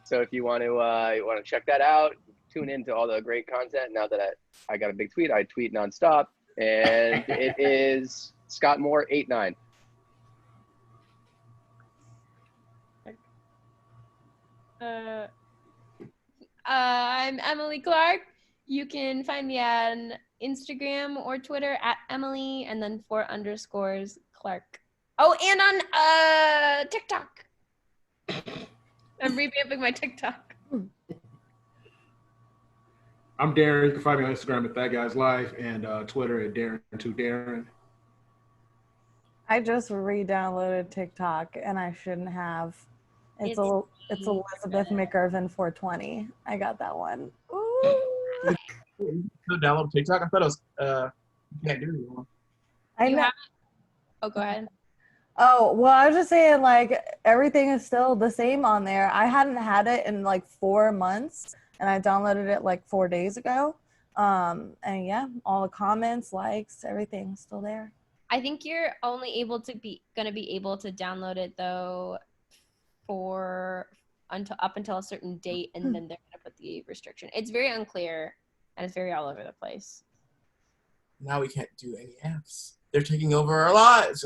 So if you want to check that out, tune into all the great content. Now that I got a big tweet, I tweet nonstop, and it is Scott Moore 89. I'm Emily Clark. You can find me on Instagram or Twitter at Emily and then 4_ Clark. Oh, and on TikTok. I'm revamping my TikTok. I'm Darren. You can find me on Instagram at That Guy's Life and Twitter at Darren2Darren. I just re-downloaded TikTok and I shouldn't have. It's Elizabeth McIrvin 420. I got that one. Ooh. Go download TikTok. I thought it was you can't do it anymore. I know. Oh, go ahead. Oh, well, I was just saying, like, everything is still the same on there. I hadn't had it in like 4 months, and I downloaded it like 4 days ago. And yeah, all the comments, likes, everything's still there. I think you're only gonna be able to download it though up until a certain date, and then they're gonna put the restriction. It's very unclear, and it's very all over the place. Now we can't do any apps. They're taking over our lives.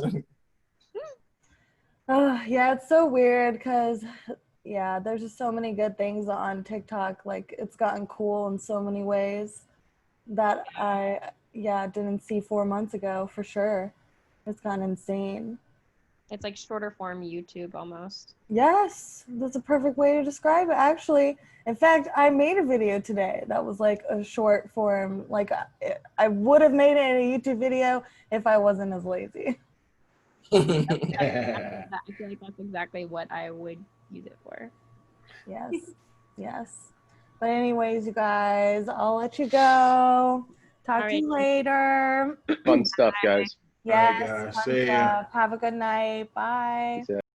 Oh, yeah, it's so weird because, yeah, there's just so many good things on TikTok. Like, it's gotten cool in so many ways that I didn't see 4 months ago for sure. It's gone insane. It's like shorter form YouTube almost. Yes, that's a perfect way to describe it, actually. In fact, I made a video today that was like a short form. Like, I would have made it in a YouTube video if I wasn't as lazy. I feel like that's exactly what I would use it for. Yes, yes. But anyways, you guys, I'll let you go. Talk to you later. Fun stuff, guys. Yes, All right, guys. fun See ya. stuff. Have a good night. Bye. See ya.